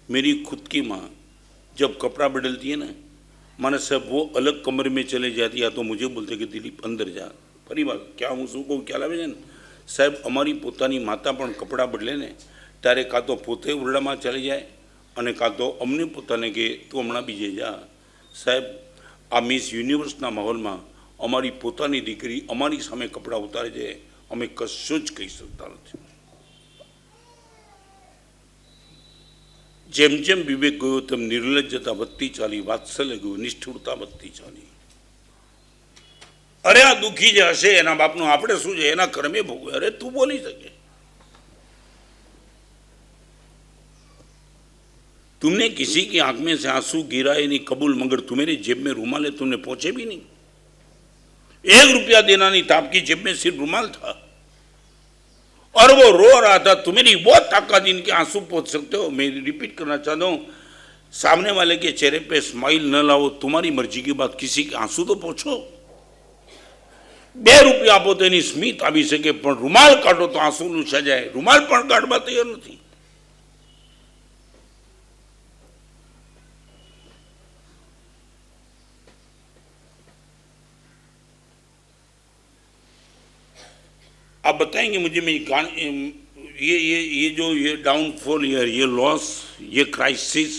मेरी खुद की माँ जब कपड़ा बदलती है ना, माना साहब वो अलग कमरे में चले जाती है तो मुझे बोलते कि दिलीप अंदर जा। परिवार क्या हूँ શું કહું ખ્યાલ આવે છે ને સાહેબ? અમારી પોતાની માતા પણ કપડાં બદલે ને ત્યારે કાં તો પોતે ઓરડામાં ચલી જાય અને કાં તો અમને પોતાને કે તું હમણાં બીજે જા। સાહેબ આ મિસ યુનિવર્સના માહોલમાં અમારી પોતાની દીકરી અમારી સામે કપડાં ઉતારે છે, અમે કશું જ કહી શકતા નથી। જેમ જેમ વિવેક ગયો તેમ નિર્લજ્જતા વધતી ચાલી, વાત્સલ્ય ગયું, નિષ્ઠુરતા વધતી ચાલી। अरे आ दुखी जे हशे एना बापनो आपणे शुं छे, एना कर्मे भोगवे। अरे तू बोली सके? तुमने किसी की आंख में से आंसू गिराए नहीं कबूल, मगर तुम्हारी जेब में रुमाल है, तुमने पहुंचे भी नहीं। 1 रुपया देना नहीं था, आपकी जेब में सिर्फ रुमाल था और वो रो रहा था। तुम्हारी वो ताकत इनके आंसू पहुंच सकते हो? मैं रिपीट करना चाहता हूं, सामने वाले के चेहरे पे स्माइल न लाओ, तुम्हारी मर्जी की बात, किसी के आंसू तो पहुंचो। 2 रुपया आपो तो एनी स्मित आवी सके, पण रुमाल काढो तो आंसू लूछा जाए। रुमाल पण काढवा तैयार नहीं। आप बताएंगे मुझे, मैं ये जो ये डाउनफॉल, ये लॉस, ये क्राइसिस,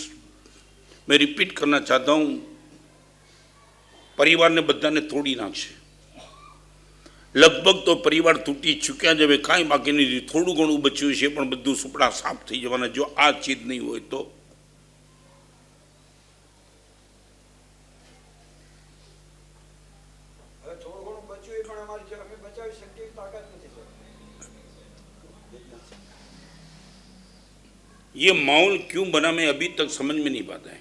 मैं रिपीट करना चाहता हूँ, परिवार ने बधा ने तोड़ी नाखशे। लगभग तो परिवार तूटी चूक्या ज, कई बाकी नहीं, थोड़ू घणुं बच्युं छे पण बधुं सुपड़ा साफ थई जवाना जो आ चीज नहीं होय तो। ये माहौल क्यों बना मैं अभी तक समझ में नहीं पाता है।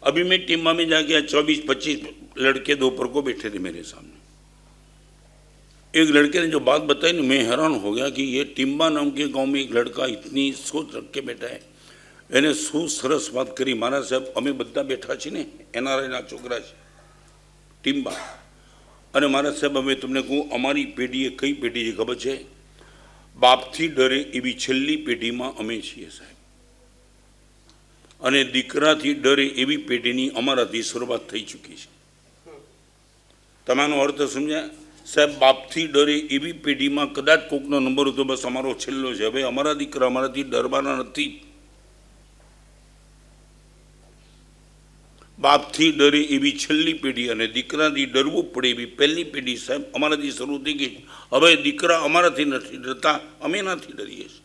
अभी मैं टीमा में जाके 24-25 लड़के दोपहर को बैठे थे मेरे सामने। एक लड़के ने जो बात बताई ना, मैं हैरान हो गया कि ये टीम्बा नाम के गांव में एक लड़का इतनी सोच रख के बैठा है। एने शू सरस बात करी। मारा साहब अमे बधा बैठा छे ने एनआरआई ना छोकरा छे टीम्बा, अने मारा साहब अमे तमने कहूँ अमारी पेढ़ीए कई पेढ़ी छे खबर छे? बापथी डरे एवी छेल्ली पेढ़ीमां अमे छीए साहेब, અને દીકરાથી ડરે એવી પેઢીની અમારાથી શરૂઆત થઈ ચૂકી છે। તમારો અર્થ સમજ્યા સાહેબ? બાપથી ડરે એવી પેઢીમાં કદાચ કોકનો નંબર હતો, બસ અમારો છેલ્લો છે। હવે અમારા દીકરા અમારાથી ડરવાના નથી। બાપથી ડરે એવી છેલ્લી પેઢી અને દીકરાથી ડરવું પડે એવી પહેલી પેઢી સાહેબ અમારાથી શરૂ થઈ ગઈ। હવે દીકરા અમારાથી નથી ડરતા, અમે એનાથી ડરીએ છીએ।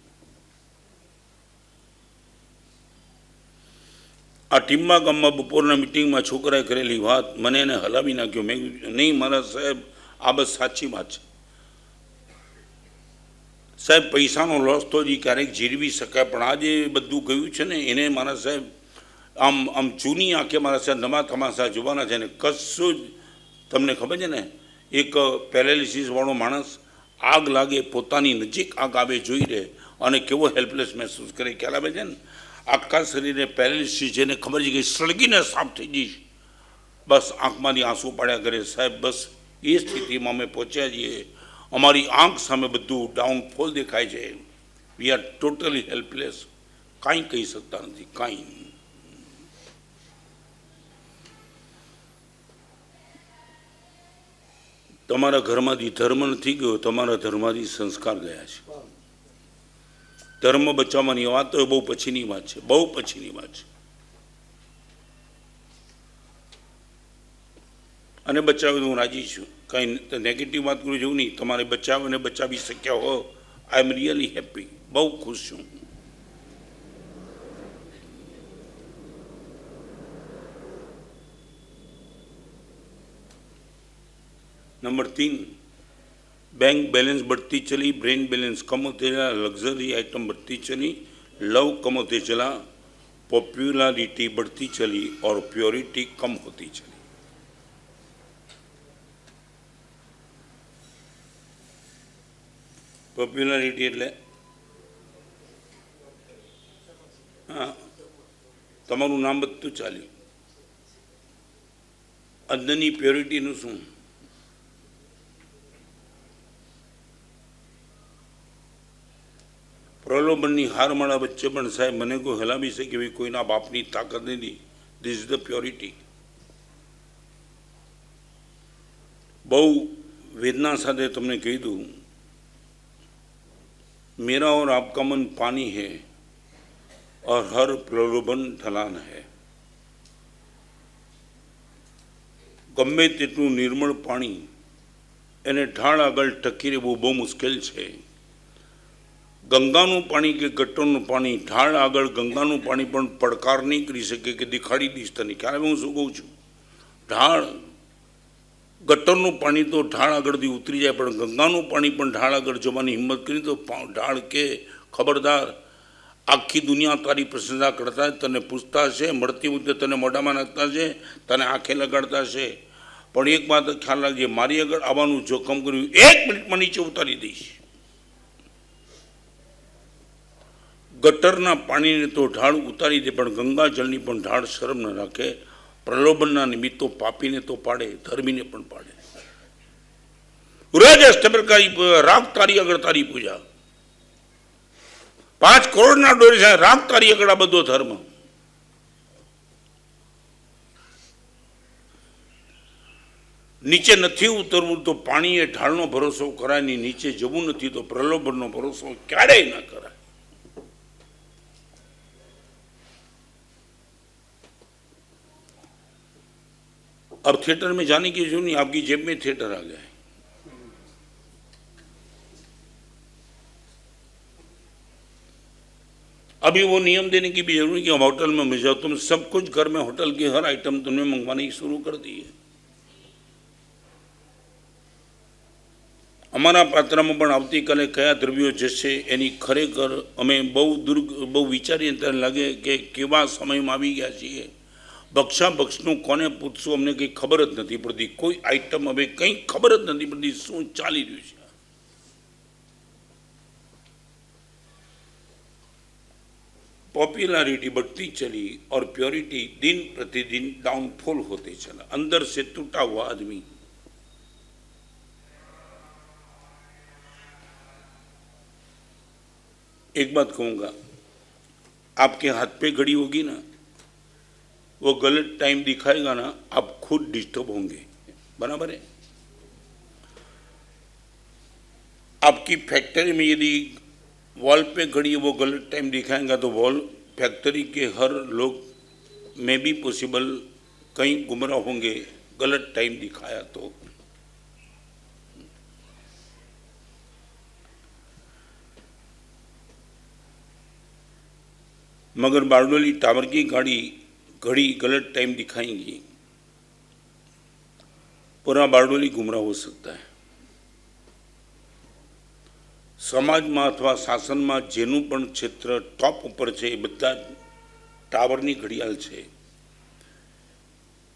आ टीम्बा गाम में बपोरना मीटिंग में छोकराए करेली बात मने ने हलावी नाख्यो। मैं नहीं मारा साहेब आ बस साची बात है साहेब। पैसा नो लॉस तो जी क्यारेक जीरवी शकाय, पण आज बधुं गयुं छे ने एने मारा साहेब આમ જૂની આંખે મારા સાહેબ નવા તમાશા જોવાના છે ને કશું જ તમને ખબર છે ને, એક પેરાલિસિસવાળો માણસ આગ લાગે પોતાની નજીક આગ આવે જોઈ રહે અને કેવો હેલ્પલેસ મહેસૂસ કરે, ખ્યાલ આવે છે ને. આખા શરીરે પેરાલિસિસ જેને ખબર છે કે સળગીને સાફ થઈ જઈશ, બસ આંખમાંથી આંસુ પાડ્યા કરે. સાહેબ બસ એ સ્થિતિમાં અમે પહોંચ્યા છીએ. અમારી આંખ સામે બધું ડાઉનફોલ દેખાય છે. વી આર ટોટલી હેલ્પલેસ, કાંઈ કહી શકતા નથી, કાંઈ. તમારા ઘરમાંથી ધર્મ નથી ગયો, તમારા ધર્મમાંથી સંસ્કાર ગયા છે. ધર્મ બચાવવાની વાત તો એ બહુ પછીની વાત છે, બહુ પછીની વાત છે. અને બચાવ્યું હું રાજી છું, કાંઈ નેગેટિવ વાત કરું જેવું નહીં. તમારે બચાવીને બચાવી શક્યા હો, આઈ એમ રિયલી હેપી, બહુ ખુશ છું. नंबर 3, बैंक बैलेंस बढ़ती चली, ब्रेन बैलेंस कम होते चला, लग्जरी आइटम बढ़ती चली, लव कम होते चला, पॉपुलैरिटी बढ़ती चली और प्योरिटी कम होती चली. पॉपुलैरिटी એટલે હા, તમારું નામ બધું ચાલ્યું. અંદરની પ્યોરિટીનું શું? પ્રલોભનની હારમાળા વચ્ચે પણ સાહેબ મને કોઈ હલાવી શકે એવી કોઈના બાપની તાકાત નથી. This is the purity. બહુ વેદના સાથે તમને કહી દઉં, मेरा और आपका मन पानी है और हर प्रलोभन ढलान है. ગમે તેટલું નિર્મળ પાણી એને ઢાળ આગળ ટકી રહેવું બહુ મુશ્કેલ છે. ગંગાનું પાણી કે ગટરનું પાણી ઢાળ આગળ ગંગાનું પાણી પણ પડકાર નહીં કરી શકે કે દેખાડી દઈશ તને. ક્યારે હું શું કહું છું, ઢાળ ગટરનું પાણી તો ઢાળ આગળથી ઉતરી જાય, પણ ગંગાનું પાણી પણ ઢાળ આગળ જવાની હિંમત કરી તો ઢાળ કે ખબરદાર, આખી દુનિયા તારી પ્રશંસા કરતા તને પૂછતા હશે, મળતી વખતે તને મોઢામાં નાખતા છે, તને આંખે લગાડતા છે, પણ એક વાત ખ્યાલ રાખજે, મારી આગળ આવવાનું જોખમ કર્યું 1 મિનિટમાં નીચે ઉતારી દઈશ. ગટરના પાણીને તો ઢાળ ઉતારી દે, પણ ગંગા જળની પણ ઢાળ શરમ ન રાખે. પ્રલોભનના નિમિત્તો પાપીને તો પાડે, ધર્મીને પણ પાડે. રોજ અષ્ટપ્રકારી રાગ તારી આગળ તારી પૂજા, 5 કરોડના ડોરી છે રાગ તારી આગળ આ બધો ધર્મ. નીચે નથી ઉતરવું તો પાણીએ ઢાળનો ભરોસો કરાય નહીં, નીચે જવું નથી તો પ્રલોભનનો ભરોસો ક્યારેય ન કરાય. अब थिएटर में जाने की जरूरत नहीं, आपकी जेब में थिएटर आ गया है. अभी वो नियम देने की भी जरूरत कि हम होटल में मिल जाओ, तुम सब कुछ घर में होटल की हर आइटम तुमने मंगवाने की शुरू कर दी है. અમારા પાત્રમાં પણ આવતીકાલે કયા દ્રવ્યો જશે એની ખરેખર અમે બહુ વિચારીએ ત્યારે લાગે કે કેવા સમયમાં આવી ગયા છીએ. બક્ષા બક્ષનું કોને પૂછશું અમને કંઈ ખબર જ નથી પડતી. કોઈ આઈટમ હવે કંઈ ખબર જ નથી પડતી શું ચાલી રહ્યું છે. पॉपुलैरिटी बढ़ती चली और प्योरिटी दिन प्रतिदिन डाउनफॉल होते चला. अंदर से टूटा हुआ आदमी. एक बात कहूंगा, आपके हाथ पे घड़ी होगी ना, वो गलत टाइम दिखाएगा ना, आप खुद डिस्टर्ब होंगे. बराबर है. आपकी फैक्ट्री में यदि वॉल पे घड़ी वो गलत टाइम दिखाएगा तो वॉल फैक्ट्री के हर लोग में भी पॉसिबल कहीं गुमराह होंगे गलत टाइम दिखाया तो. मगर बारडोली टावर की घड़ी गलत टाइम दिखाएंगी, पूरा बारडोली गुमराह हो सकता है. સમાજમાં અથવા શાસનમાં જેનું પણ ક્ષેત્ર ટોપ ઉપર છે એ બધા ટાવરની ઘડિયાળ છે.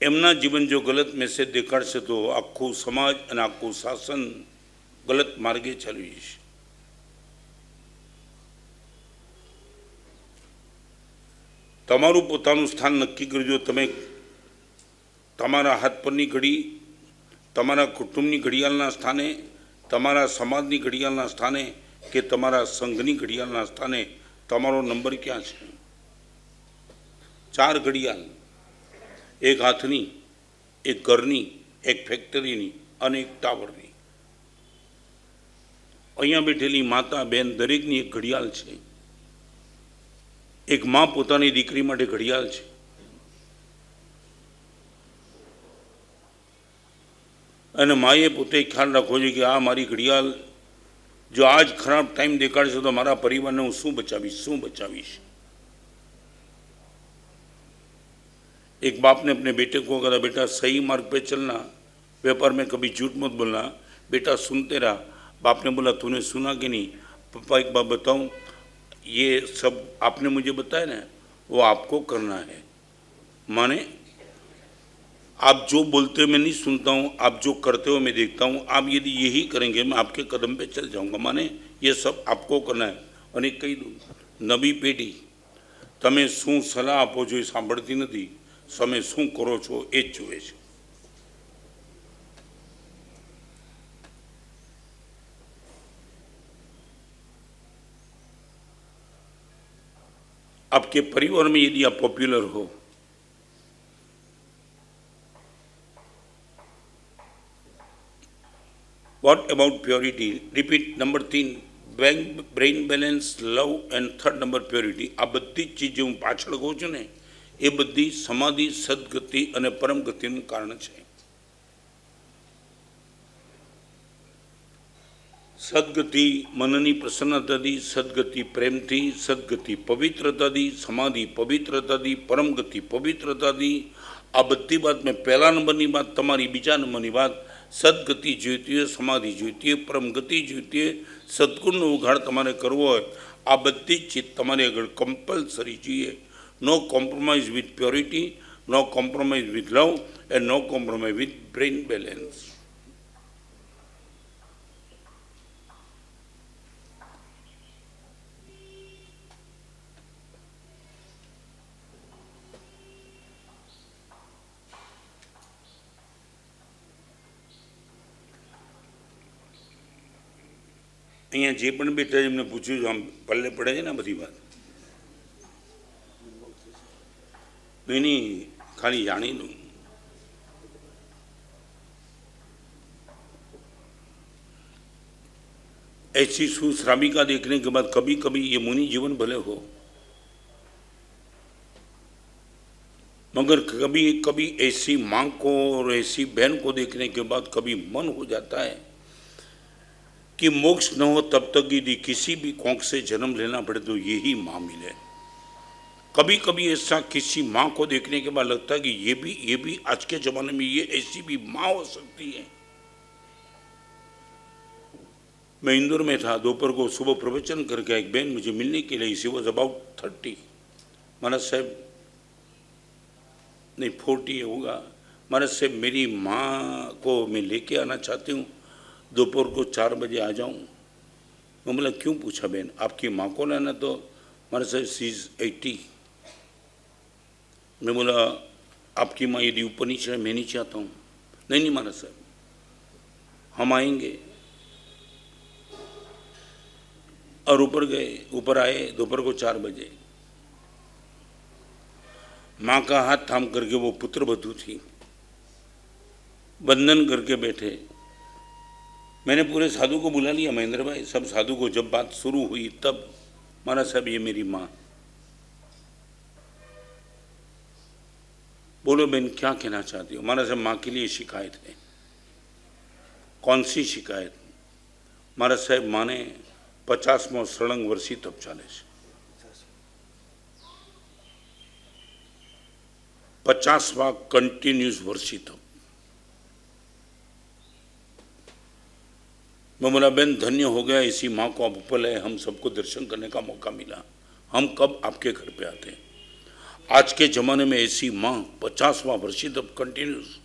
એમના જીવન જો ગલત મેસેજ દેખાડશે તો આખું સમાજ અને આખું શાસન ગલત માર્ગે ચાલી જશે. તમારું પોતાનું સ્થાન નક્કી કરજો. તમે તમારા હાથ પરની ઘડી, તમારા કુટુંબની ઘડિયાળના સ્થાને, તમારા સમાજની ઘડિયાળના સ્થાને કે તમારા સંઘની ઘડિયાળના સ્થાને તમારો નંબર ક્યાં છે? 4 ઘડિયાળ, એક હાથની, એક ઘરની, એક ફેક્ટરીની અને એક ટાવરની. અહીંયા બેઠેલી માતા બહેન દરેકની એક ઘડિયાળ છે. એક મા પોતાની દીકરી માટે ઘડિયાળ છે. અને માએ પોતે ખ્યાલ રાખવો જોઈએ કે આ મારી ઘડિયાળ જો આજ ખરાબ ટાઈમ દેખાડશે તો મારા પરિવારને હું શું બચાવીશ. एक बाप ने अपने बेटे को कहा, बेटा सही मार्ग पे चलना, व्यापार में कभी झूठ मत बोलना. बेटा सुनते रहा. बाप ने बोला तूने सुना कि नहीं? पापा एक बात बताऊं, ये सब आपने मुझे बताया ना, वो आपको करना है. माने आप जो बोलते हो मैं नहीं सुनता हूँ, आप जो करते हो मैं देखता हूँ. आप यदि यही करेंगे मैं आपके कदम पे चल जाऊँगा. माने ये सब आपको करना है. અને કહી દઉં, નવી પેઢી તમે શું સલાહ આપો છો એ સાંભળતી નથી, તમે શું કરો છો એ જ જુએ છે. आपके परिवार में यदि आप पॉपुलर हो, what about purity? Repeat. Number 3 brain balance, love and third number purity. आ बधी चीज़ों हूँ पाछळ कहूँ छुं ने ए बधी समाधि, सद्गति और परम गतिનું कारण है. सद्गति मननी प्रसन्नता दी, सद्गति प्रेम थी, सद्गति पवित्रता दी, समाधि पवित्रता दी, परम गति पवित्रता दी. आ बधी बात में पहला नंबर की बात तमारी, बीजा नंबर की बात सद्गति जोईती है, समाधि जोईती है, परम गति जोईती है, सद्गुणનો ઉઘાડ તમારે કરવો હોય. આ બધી ચીજ તમારે આગળ કમ્પલસરી જોઈએ. No compromise with purity, no compromise with love and no compromise with brain balance. અહીંયા જે પણ બેઠા છે એમને પૂછ્યું આમ પલ્લે પડે છે ને બધી વાત. नहीं खाली जानी लूँ. ऐसी सुश्राविका देखने के बाद कभी कभी ये मुनि जीवन भले हो, मगर कभी कभी ऐसी माँ को और ऐसी बहन को देखने के बाद कभी मन हो जाता है कि मोक्ष न हो तब तक यदि किसी भी कोख से जन्म लेना पड़े तो यही माँ मिले. कभी कभी ऐसा किसी माँ को देखने के बाद लगता है कि ये भी आज के जमाने में ये ऐसी भी माँ हो सकती है. मैं इंदौर में था, दोपहर को सुबह प्रवचन करके एक बहन मुझे मिलने के लिए, शी वॉज अबाउट 30, महाराज साहब नहीं 40 होगा, महाराज साहब मेरी माँ को मैं लेके आना चाहती हूँ, दोपहर को 4 बजे आ जाऊँ. मैं बोला क्यों? पूछा बहन आपकी माँ को लाना? तो महाराज साहब शी इज़ 80. मैं बोला आपकी माँ यदि ऊपर नीचे है मैं नीचे आता हूँ. नहीं महाराज साहब हम आएंगे. और ऊपर गए, ऊपर आए दोपहर को 4 बजे. माँ का हाथ थाम करके वो पुत्र वधू थी, बंधन करके बैठे. मैंने पूरे साधु को बुला लिया, महेंद्र भाई सब साधु को. जब बात शुरू हुई तब महाराज साहब ये मेरी माँ. बोलो बहन क्या कहना चाहती हो? महाराज साहब माँ के लिए शिकायत है. कौन सी शिकायत? महाराज साहब माँ ने 50वां सળંગ વર્ષી તપ ચાલે છે. 50वां कंटिन्यूस वर्षी तप. मैं बोला बहन धन्य हो गया, इसी माँ को आप ऊपर लाए, हम सबको दर्शन करने का मौका मिला. हम कब आपके घर पे आते हैं. आज के ज़माने में ऐसी माँ 50वां वर्ष तब कंटिन्यूस,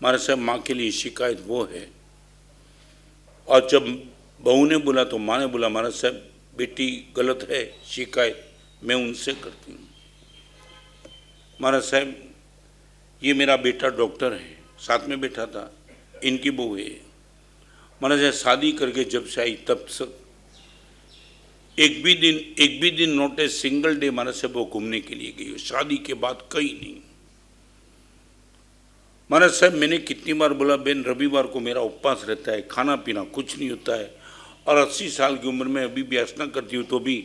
हमारे साहब माँ के लिए शिकायत वो है। और जब बहू ने बोला तो माँ ने बोला हमारा साहब बेटी गलत है, शिकायत मैं उनसे करती हूँ। हमारा साहब ये मेरा बेटा डॉक्टर है, साथ में बैठा था, इनकी बहू है। हमारा साहब शादी करके जब से आई तब से एक भी दिन नोट ए सिंगल डे हमारा साहब वो घूमने के लिए गई, शादी के बाद कहीं नहीं। महाराज साहब मैंने कितनी बार बोला बहन रविवार को मेरा उपवास रहता है, खाना पीना कुछ नहीं होता है, और 80 साल की उम्र में अभी भी आसना करती हूँ तो भी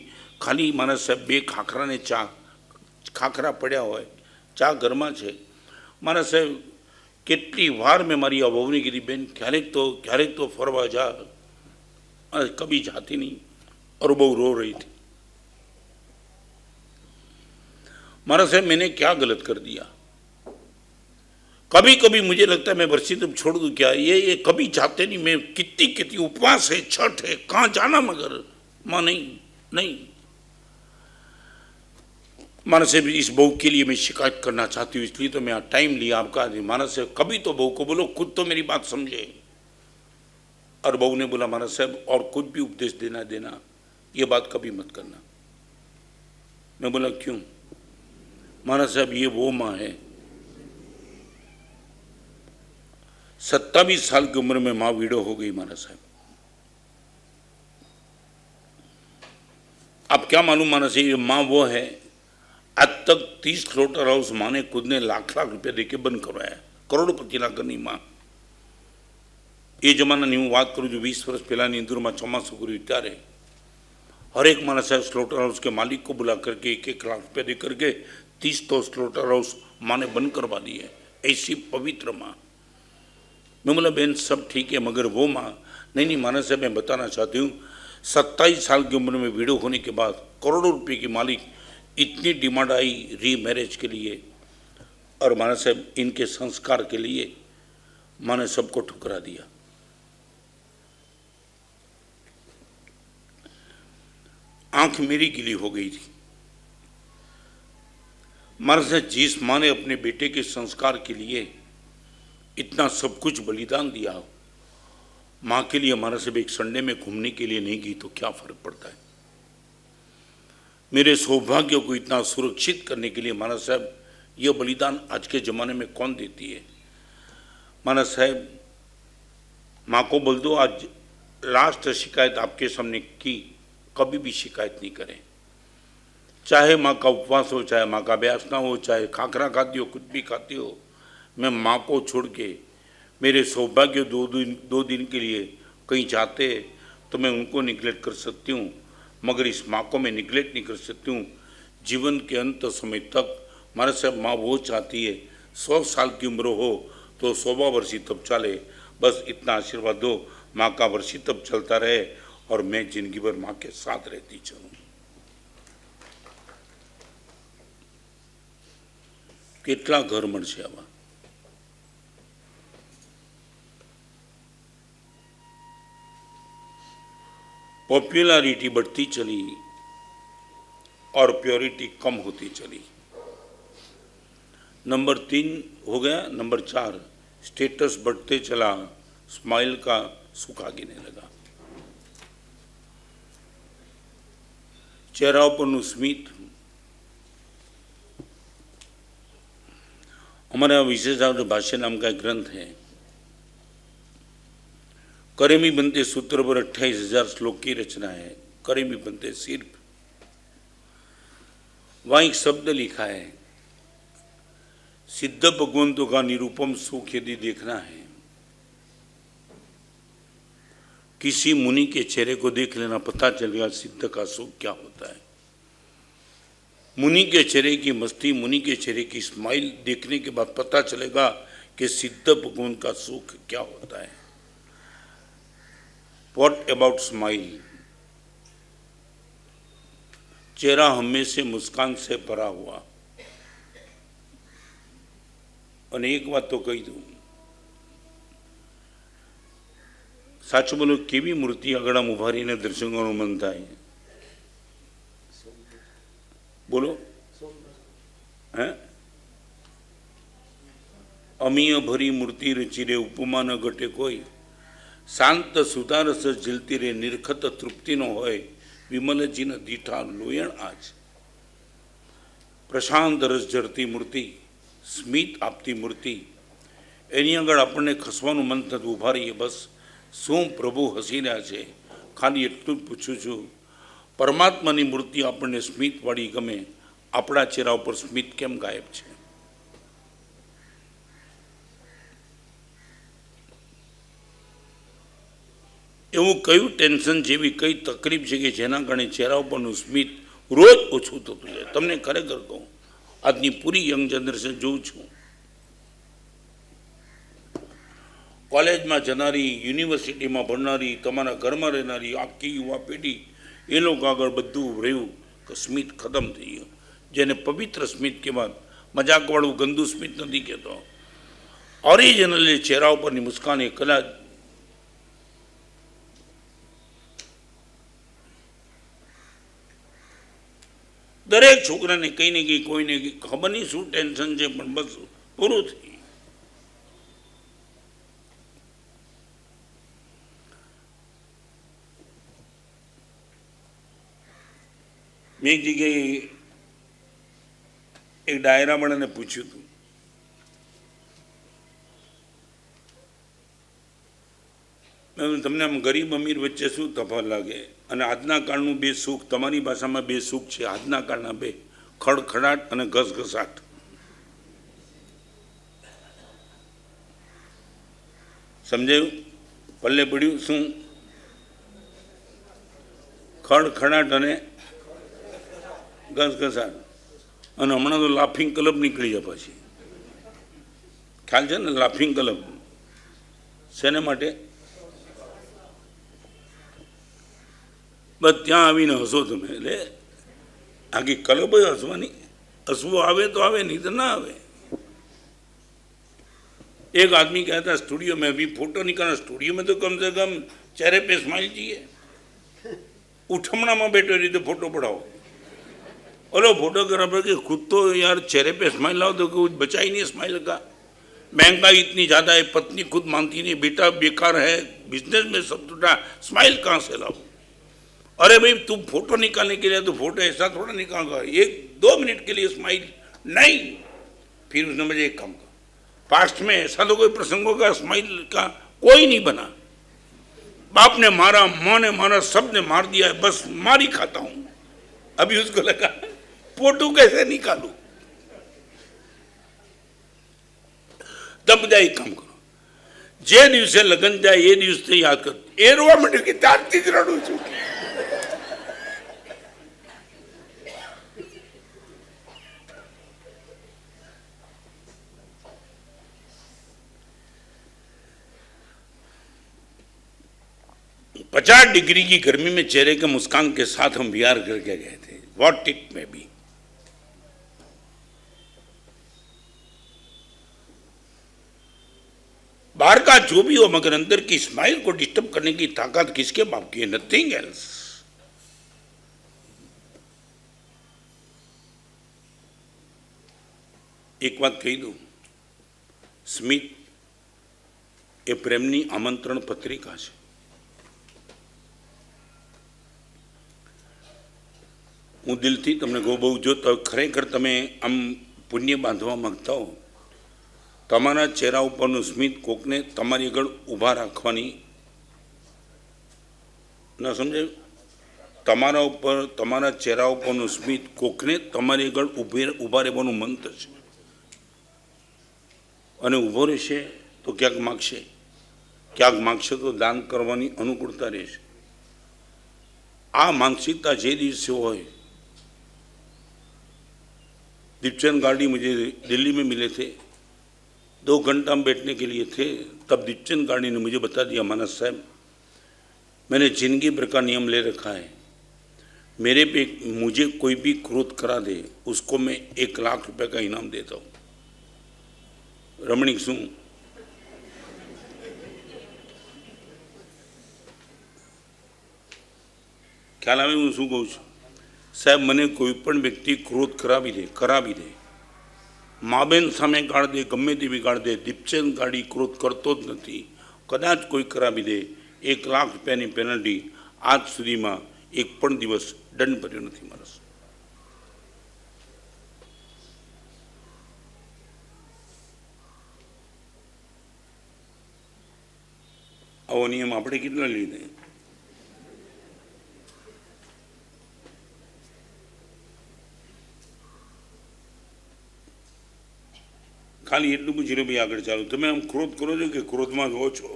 खाली महाराज साहब बे खाखरा ने चा खाखरा पड़ा हुआ है, चा घરમાં છે। महाराज साहब કેટલી વાર मैं मारी अभावनी की बहन क्यारेक तो फरवा जा, कभी जाती नहीं, और बहु रो रही थी। महाराज साहब मैंने क्या गलत कर दिया? कभी कभी मुझे लगता है मैं वर्षी तुम छोड़ दूं क्या, ये कभी चाहते नहीं, मैं कितनी उपवास है, छठ है, कहाँ जाना, मगर माँ नहीं। मानस से भी इस बहू के लिए मैं शिकायत करना चाहती हूँ, इसलिए तो मैं टाइम लिया आपका। मानस से कभी तो बहू को बोलो, खुद तो मेरी बात समझे। और बहू ने बोला मानस साहब और कुछ भी उपदेश देना ये बात कभी मत करना। मैं बोला क्यों? मानस साहब ये वो माँ है, 27 साल की उम्र में माँ वीडो हो गई। महाराज साहब अब क्या मालूम महाराज साहब, ये माँ वो है, आज तक 30 स्लॉटर हाउस माँ ने खुद ने लाख रुपया देके बंद करवाया, करोड़पति ना करनी माँ। ये जमाना नहीं, बात करूँ जो 20 वर्ष पहला इंदौर में ચોમાસું કર્યું ત્યારે हर एक महाराज साहब स्लॉटर हाउस के मालिक को बुला करके 1-1 लाख रुपया दे करके 30 तो स्लॉटर हाउस माँ ने बंद करवा दिए। ऐसी पवित्र माँ। मैं बोला बहन सब ठीक है, मगर वो माँ नहीं। महाराज साहब मैं बताना चाहती हूँ, 27 साल की उम्र में वीडियो होने के बाद करोड़ों रुपए की मालिक, इतनी डिमांड आई री मैरिज के लिए, और महाराज साहब इनके संस्कार के लिए माँ ने सबको ठुकरा दिया। आंख मेरी गिली हो गई थी। महाराज साहब जिस माँ ने अपने बेटे के संस्कार के लिए इतना सब कुछ बलिदान दिया, माँ के लिए हमारा सब एक संडे में घूमने के लिए नहीं गई तो क्या फर्क पड़ता है? मेरे सौभाग्य को इतना सुरक्षित करने के लिए महाराज साहब ये बलिदान आज के ज़माने में कौन देती है? महाराज साहब माँ को बोल दो आज लास्ट शिकायत आपके सामने की, कभी भी शिकायत नहीं करें। चाहे माँ का उपवास हो, चाहे माँ का अभ्यास ना हो, चाहे खाखरा खाती हो, कुछ भी खाती हो, मैं माँ को छोड़ के मेरे सौभाग्य 2 दिन के लिए कहीं जाते तो मैं उनको निगलेक्ट कर सकती हूँ, मगर इस माँ को मैं निगलेक्ट नहीं कर सकती हूँ। जीवन के अंत समय तक हमारे साहब माँ वो चाहती है 100 साल की उम्र हो तो 100वां वर्षी तब चले, बस इतना आशीर्वाद दो, माँ का वर्षी तब चलता रहे और मैं जिंदगी भर माँ के साथ रहती चलूँ। કેટલા ઘર મળશે આવા? पॉपुलैरिटी बढ़ती चली और प्योरिटी कम होती चली। नंबर 3 हो गया, नंबर 4 स्टेटस बढ़ते चला, स्माइल का सुखा गिरने लगा। चेहरा पर स्मित। हमारे यहाँ विशेषार्थ भाष्य नाम का एक ग्रंथ है, करेमी बनते सूत्र पर 28,000 श्लोक की रचना है। करेमी बनते सिर्फ वहाँ एक शब्द लिखा है, सिद्ध भगवंतों का निरूपम सुख यदि देखना है, किसी मुनि के चेहरे को देख लेना, पता चलेगा सिद्ध का सुख क्या होता है। मुनि के चेहरे की मस्ती, मुनि के चेहरे की स्माइल देखने के बाद पता चलेगा कि सिद्ध भगवान का सुख क्या होता है। What about smile? चेहरा हमेशा मुस्कान से भरा हुआ। और एक बात तो कही दूं, साचु बोलो केवी मूर्ति अगड़ आम उभा रहीने दर्शन करવાનું મન થાય? बोलो હે અમીય ભરી મૂર્તિ રચી રે ઉપમા ન ઘટે કોઈ, શાંત સુધારસ ઝીલતી રે નિર્ખત તૃપ્તિનો હોય વિમલજીના દીઠા લોયણ આજ. પ્રશાંત રસ ઝરતી મૂર્તિ, સ્મિત આપતી મૂર્તિ, એની આગળ આપણને ખસવાનું મન થતું ઊભા રહીએ. બસ શું પ્રભુ હસી રહ્યા છે, ખાલી એટલું જ પૂછું છું. પરમાત્માની મૂર્તિ આપણને સ્મિતવાળી ગમે, આપણા ચહેરા ઉપર સ્મિત કેમ ગાયબ છે? એવું કયું ટેન્શન જેવી કઈ તકલીફ છે કે જેના કારણે ચહેરા ઉપરનું સ્મિત રોજ ઓછું થતું જાય? તમને ખરેખર કહું, આજની પૂરી યંગ જનરેશન જોઉં છું, કોલેજમાં જનારી, યુનિવર્સિટીમાં ભણનારી, તમારા ઘરમાં રહેનારી આખી યુવા પેઢી, એ લોકો આગળ બધું રહ્યું કે સ્મિત ખતમ થઈ ગયું. જેને પવિત્ર સ્મિત કહેવાય, મજાકવાળું ગંદુ સ્મિત નથી કહેતો. ઓરિજિનલી ચહેરા ઉપરની મુસ્કાન એ કદાચ દરેક છોકરાને કંઈ ને કંઈ કોઈને ખબર નહીં શું ટેન્શન છે, પણ બસ પૂરું થઈ. મેં એક જગ્યાએ એક ડાયરાવાળાને પૂછ્યું હતું, તમને આમ ગરીબ અમીર વચ્ચે શું તફાવત લાગે? અને આજના કાળનું બે સુખ, તમારી ભાષામાં બે સુખ છે આજના કાળના બે, ખડખડાટ અને ઘસઘસાટ. સમજાયું? પલ્લે પડ્યું? શું ખડખડાટ અને ઘસઘસાટ? અને હમણાં તો લાફિંગ ક્લબ નીકળી જાય પછી. ખ્યાલ છે ને લાફિંગ ક્લબ? શેને માટે? બસ ત્યાં આવીને હસો તમે, એટલે આખી ક્લબ જ હસવાની. હસવું આવે તો આવે, નહીં તો ના આવે. एक आदमी कहता स्टूडियो में अभी फोटो निकालना, स्टूडियो में तो कम से कम चेहरे पे स्माइल चाहिए. उठमना में बैठो रही तो फोटो पढ़ाओ. बोलो फोटोग्राफर के खुद तो यार चेहरे पे स्माइल लाओ तो कुछ बचा ही नहीं स्माइल का. महंगाई इतनी ज़्यादा है, पत्नी खुद मानती नहीं, बेटा बेकार है, बिजनेस में सब टूटा, स्माइल कहाँ से लाओ? अरे भाई तुम फोटो निकालने के लिए तो फोटो ऐसा थोड़ा निकालगा, 1-2 मिनट के लिए स्माइल नहीं. फिर उसने मुझे एक काम, पास्ट में ऐसा तो कोई प्रसंग होगा स्माइल का कोई नहीं बना. बाप ने मारा, माँ ने मारा, सब ने मार दिया है, बस मारी खाता हूं. अभी उसको लगा फोटो कैसे निकालू? तब जाए काम करो, जे दिवसे लगन जाए ये दिवस से याद कर. ए रोवा मंडे की तारती ज रडू छू. पचास डिग्री की गर्मी में चेहरे के मुस्कान के साथ हम विहार करके गए थे. व्हाट इट में बी. बाहर का जो भी हो, मगर अंदर की स्माइल को डिस्टर्ब करने की ताकत किसके बाप की है? Nothing else. एक बात कही दूं, स्मित ए प्रेमनी आमंत्रण पत्रिका है. હું દિલથી તમને કહું, બહુ જો ખરેખર તમે આમ પુણ્ય બાંધવા માગતા હો, તમારા ચહેરા ઉપરનું સ્મિત કોકને તમારી આગળ ઊભા રાખવાની, ના સમજાયું? તમારા ઉપર, તમારા ચહેરા ઉપરનું સ્મિત કોકને તમારી આગળ ઊભા રહેવાનું મન થશે, અને ઊભો રહેશે તો ક્યાંક માગશે તો દાન કરવાની અનુકૂળતા રહેશે. આ માનસિકતા જે દિવસે હોય, दीपचंद गार्डी मुझे दिल्ली में मिले थे, 2 घंटा में बैठने के लिए थे. तब दीपचंद गार्डी ने मुझे बता दिया, मानस साहब मैंने जिंदगी भर का नियम ले रखा है, मेरे पे मुझे कोई भी क्रोध करा दे उसको मैं 1 लाख रुपए का इनाम देता हूँ. रमणीक शू ખ્યાલ આવે હું શું કહું છું? સાહેબ મને કોઈ પણ વ્યક્તિ ક્રોધ કરાવી દે, મા બેન સામે કાઢ દે, ગમે તેવી કાઢ દે, દીપચંદ ગાડી ક્રોધ કરતો જ નથી. કદાચ કોઈ કરાવી દે, 1 લાખ રૂપિયાની પેનલ્ટી આજ સુધીમાં એક પણ દિવસ દંડ ભર્યો નથી માણસ. આવો નિયમ આપણે કેટલા લીધે? ખાલી એટલું પૂછી લો ભાઈ, આગળ ચાલો. તમે આમ ક્રોધ કરો છો કે ક્રોધમાં જ હો છો?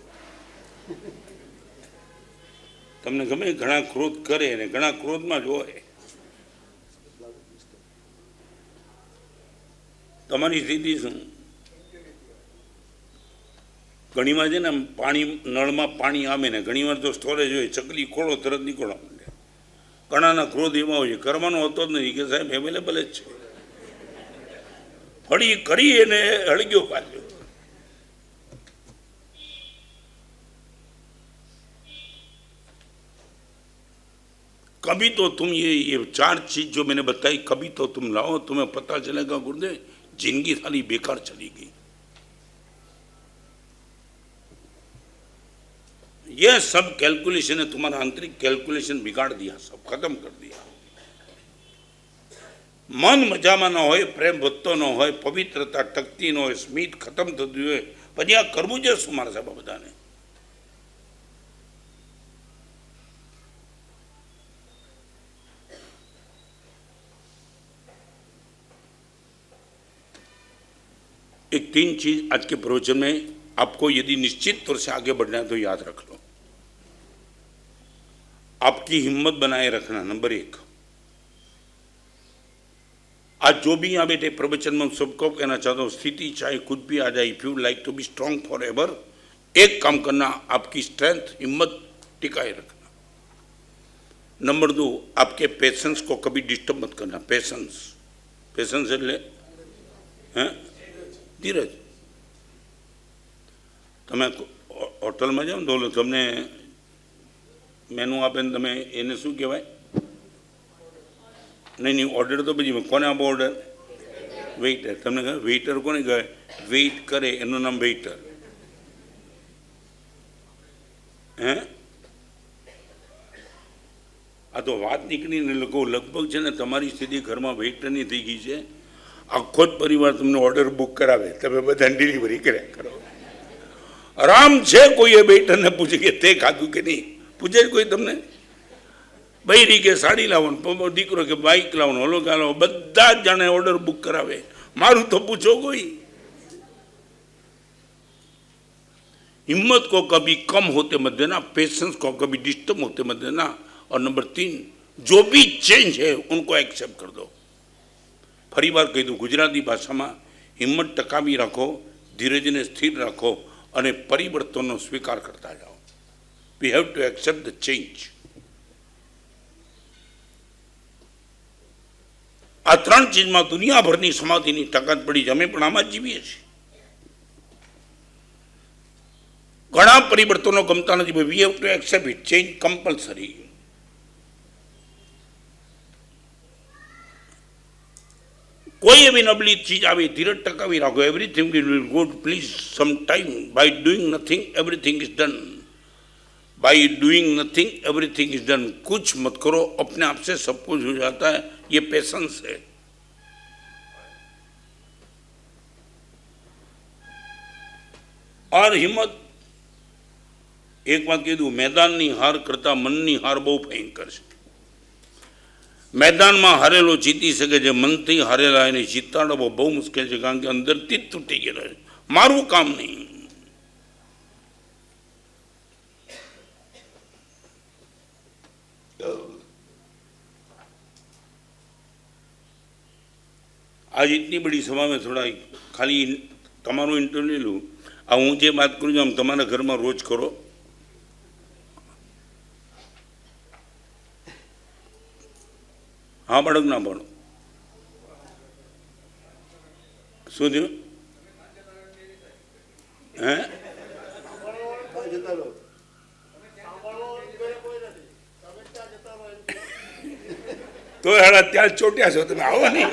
તમને ગમે? ઘણા ક્રોધ કરે ને ઘણા ક્રોધમાં જ હોય. તમારી સ્થિતિ શું? ઘણીવાર છે ને પાણી, નળમાં પાણી આવે ને ઘણીવાર તો સ્ટોરેજ હોય, ચકલી ખોળો તરત નીકળવા માંડે. ઘણાના ક્રોધ એવા હોય છે, કરવાનો હોતો જ નથી કે સાહેબ અવેલેબલ જ છે, ફળી કરી એને હળગ્યો પાછો. कभी तो तुम ये 4 चीज जो मैंने बताई, कभी तो तुम लाओ, तुम्हें पता चलेगा गुरुदेव जिंदगी सारी बेकार चली गई. यह सब कैलकुलेशन है, तुम्हारा आंतरिक कैलकुलेशन बिगाड़ दिया, सब खत्म कर दिया. मन मजामा न होय, प्रेम વધતો ન હોય, પવિત્રતા ટકતી ન હોય, સ્મિત ખતમ થતું હોય, પછી આ કરવું છે શું મારા સાહેબ બધાને? एक 3 चीज आज के प्रवचन में आपको यदि निश्चित तौर से आगे बढ़ना है तो याद रख लो. आपकी हिम्मत बनाए रखना, नंबर 1. आज जो भी यहाँ बैठे प्रवचन में सबको कहना चाहता हूँ, स्थिति चाहे कुछ भी आ जाए, if you like to be strong forever, एक काम करना, आपकी स्ट्रेंथ, हिम्मत टिकाए रखना. नंबर 2, आपके पेशेंस को कभी डिस्टर्ब मत करना. पेशेंस, पेशेंस એટલે हैं ધીરજ. તમે હોટલમાં જાઓ ને તો તમને મેનુ આપે ને તમે એને શું કહેવાય? નહીં, ઓર્ડર તો પછી કોને આપો ઓર્ડર? વેઇટર. તમને કહે વેઇટર કોને કહેવાય? વેઇટ કરે એનું નામ વેઇટર. હે આ તો વાત નીકળીને લોકો લગભગ છે ને તમારી સ્થિતિ ઘરમાં વેઇટરની થઈ ગઈ છે. આખો જ પરિવાર તમને ઓર્ડર બુક કરાવે, તમે બધાને ડિલિવરી કર્યા કરો. આરામ છે. કોઈએ વેઇટરને પૂછે કે તે ખાધું કે નહીં? પૂછે જ કોઈ તમને? બૈરી કે સાડી લાવો, દીકરો કે બાઇક લાવો, ઓલો કે લાવો, બધા જ જાણે ઓર્ડર બુક કરાવે. મારું તો પૂછો કોઈ. हिम्मत को कभी कम होते मत देना, पेशेंस को कभी डिस्टर्ब होते मत देना. और नंबर 3, जो भी चेंज है उनको एक्सेप्ट कर दो. फरी बार कही दूँ, गुजराती भाषा में हिम्मत टकावी राखो, धीरजने स्थिर राखो અને પરિવર્તનનો સ્વીકાર કરતા જાઓ. વી have to accept the change. આ 3 ચીજમાં દુનિયાભરની સમાધિની તાકાત પડી છે. અમે પણ આમાં જ જીવીએ છીએ. ઘણા પરિવર્તનો ગમતા નથી. We have to accept it. Change compulsory. कोई भी नबली चीज आवे, धीरज टकावी राखो. Everything will be good. Please some time. By doing nothing everything is done. By doing nothing everything is done. कुछ मत करो, अपने आप से सब कुछ हो जाता है. ये पेशेंस है. और हिम्मत. एक बात कह दूं, मैदान नी हार करता मन नी हार बहु भयंकर है. मैदान में हारेलो जीती सके, जो मन थी हारेला એને જીતાડવો બહુ મુશ્કેલ છે, કારણ કે અંદરથી જ તૂટી ગયેલો છે. મારું કામ નહીં. आज इतनी बड़ी सभा में थोड़ा खाली તમારું ઇન્ટરવ્યુ લઉં. આ હું જે વાત કરું છું આમ તમારા ઘરમાં રોજ કરો. हाँ बाड़क ना भणो. શું થયું? હે તો હેડા ત્યાં ચોટ્યા છો તમે, આવો નહીં.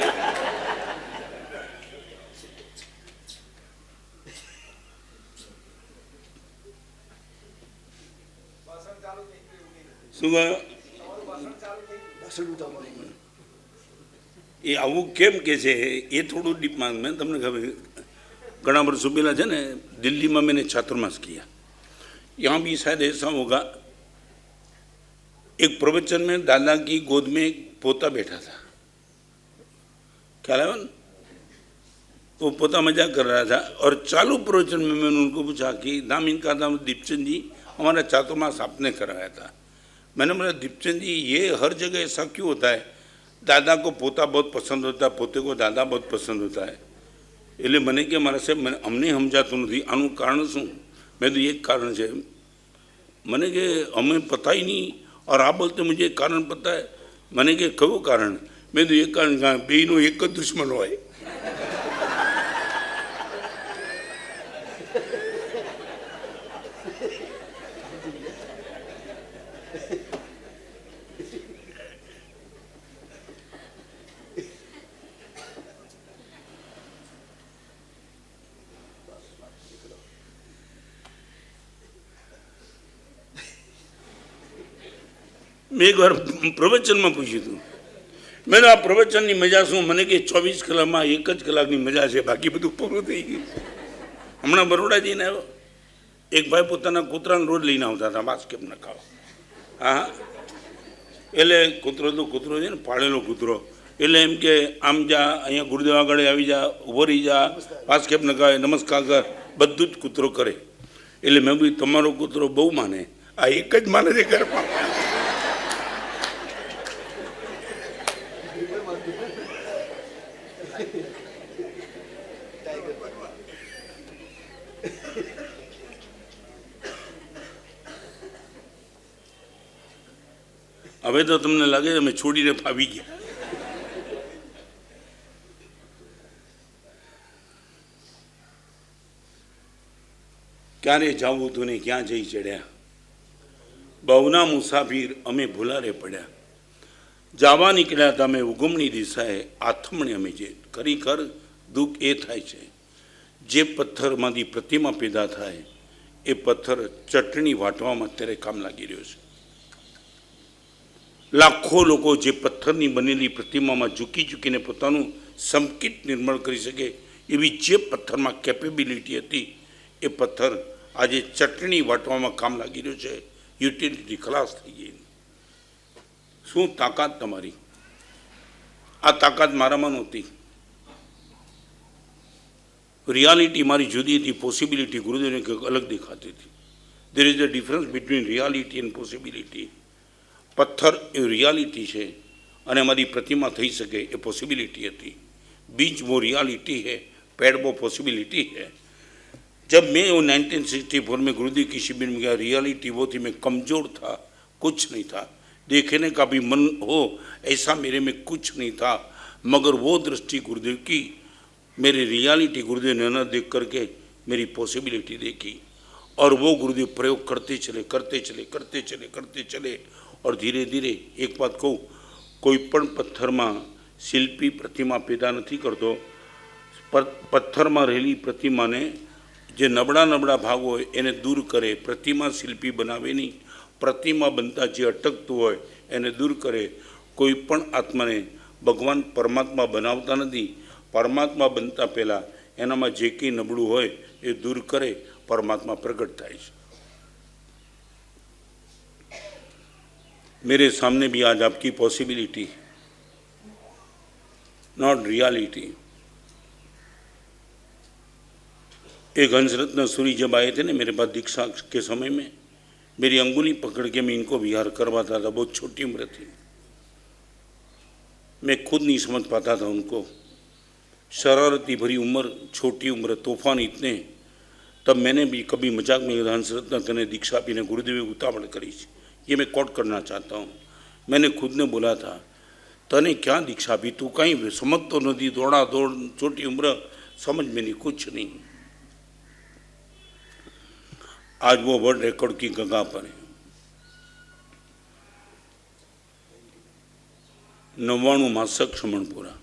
શું કહ્યું? એ આવું કેમ કે છે એ થોડું ડીપમાં મેં તમને ખબર घना वर्षों पहला है ना दिल्ली में मैंने छात्रमास किया। यहाँ भी शायद ऐसा होगा, एक प्रवचन में दादा की गोद में एक पोता बैठा था, ख्याल है ना? वो पोता मजाक कर रहा था और चालू प्रवचन में मैंने उनको पूछा कि नाम इनका नाम दीपचंद जी, हमारा छात्रमास आपने कराया था। मैंने बोला दीपचंद जी ये हर जगह ऐसा क्यों होता है, दादा को पोता बहुत पसंद होता है, पोते को दादा बहुत पसंद होता है। એટલે મને કે મારા સાહેબ મને અમને સમજાતું નથી, આનું કારણ શું? મેં તો એક કારણ છે। મને કે हमें पता ही नहीं और आप बोलते मुझे एक कारण पता है। मैंने के कयो कारण? मैं तो एक कारण कहा बेनो एक જ दुश्मन હોય। मैं एक बार प्रवचन में पूछ्યું હતું, मैंने आ प्रवचन की मजा शू? मैंने कि 24 कलाक में एक ज कलाक की मजा है, बाकी બધું પૂરું થઈ ગયું। હમણાં બરોડા જઈને આવ્યો, એક ભાઈ પોતાના કૂતરાને રોજ લઈને આવતા હતા માસ કેમ ન ખાવા। હા એટલે કૂતરો તો કૂતરો છે ને, પાળેલો કૂતરો, એટલે એમ કે આમ જા, અહીંયા ગુરુદેવ આગળ આવી જા, ઊભો રહી જા, પાસ કેમ ન ખાય, નમસ્કાર કર, બધું જ કૂતરો કરે। એટલે મેં બી તમારો કૂતરો બહુ માને, આ એક જ માને છે ઘરમાં। હવે તો તમને લાગે અમે છોડીને ફાવી ગયા। ક્યારે જાવું તું ને ક્યાં જઈ ચડ્યા, બહુના મુસાફિર અમે ભૂલારે પડ્યા। જાવા નીકળ્યા તમે ઉગમની દિશાએ, આથમણે અમે જે ખરેખર દુઃખ એ થાય છે, જે પથ્થરમાંથી પ્રતિમા પેદા થાય એ પથ્થર ચટણી વાટવામાં અત્યારે કામ લાગી રહ્યો છે। લાખો લોકો જે પથ્થરની બનેલી પ્રતિમામાં ઝૂકી ઝૂકીને પોતાનું સંકિત નિર્મળ કરી શકે એવી જે પથ્થરમાં કેપેબિલિટી હતી એ પથ્થર આજે ચટણી વાટવામાં કામ લાગી રહ્યો છે। યુટિલિટી ખલાસ થઈ ગઈ। શું તાકાત તમારી? આ તાકાત મારામાં નહોતી। રિયાલિટી મારી જુદી હતી, પોસિબિલિટી ગુરુદેવને કંઈક અલગ દેખાતી હતી। There is a difference between reality and possibility. पत्थर ए रियालिटी है और हमारी प्रतिमा थी सके ए पॉसिबिलिटी थी, बीज वो रियालिटी है, पेड़ वो पॉसिबिलिटी है। जब मैं वो 1964 में गुरुदेव की शिविर में गया, रियलिटी वो थी, मैं कमज़ोर था, कुछ नहीं था, देखने का भी मन हो ऐसा मेरे में कुछ नहीं था, मगर वो दृष्टि गुरुदेव की, मेरी रियलिटी गुरुदेव ने न देख करके मेरी पॉसिबिलिटी देखी और वो गुरुदेव प्रयोग करते चले करते चले करते चले करते चले। और धीरे धीरे एक बात कहूँ, कोईपण पत्थर में शिल्पी प्रतिमा पैदा नहीं करतो, पत्थर में रहेली प्रतिमा ने जे नबड़ा नबड़ा भाग हो एने दूर करे, प्रतिमा शिल्पी बनावे नहीं, प्रतिमा बनता जे अटकतुं होय एने दूर करे। कोईपण आत्मा ने भगवान परमात्मा बनावता नहीं, परमात्मा बनता पहला एनामां जे कंई नबळुं होय ए दूर करे, परमात्मा प्रगट थाय छे। मेरे सामने भी आज आपकी पॉसिबिलिटी, नॉट रियलिटी। एक हंसरत्न सूरी जब आए थे ना मेरे पास दीक्षा के समय में, मेरी अंगुली पकड़ के मैं इनको विहार करवाता था। बहुत छोटी उम्र थी, मैं खुद नहीं समझ पाता था उनको। शरारती भरी उम्र, छोटी उम्र, तूफान इतने। तब मैंने भी कभी मजाक में हंसरत्न तने दीक्षा पीने गुरुदेवे उतावड़ करी, ये मैं कोट करना चाहता हूँ। मैंने खुद ने बोला था, तने क्या दीक्षा भी, तू कहीं समझ तो नहीं, दौड़ा दौड़, छोटी उम्र, समझ में नहीं, कुछ नहीं। आज वो वर्ल्ड रिकॉर्ड की गंगा पर है। 99 मासक क्षमणपुरा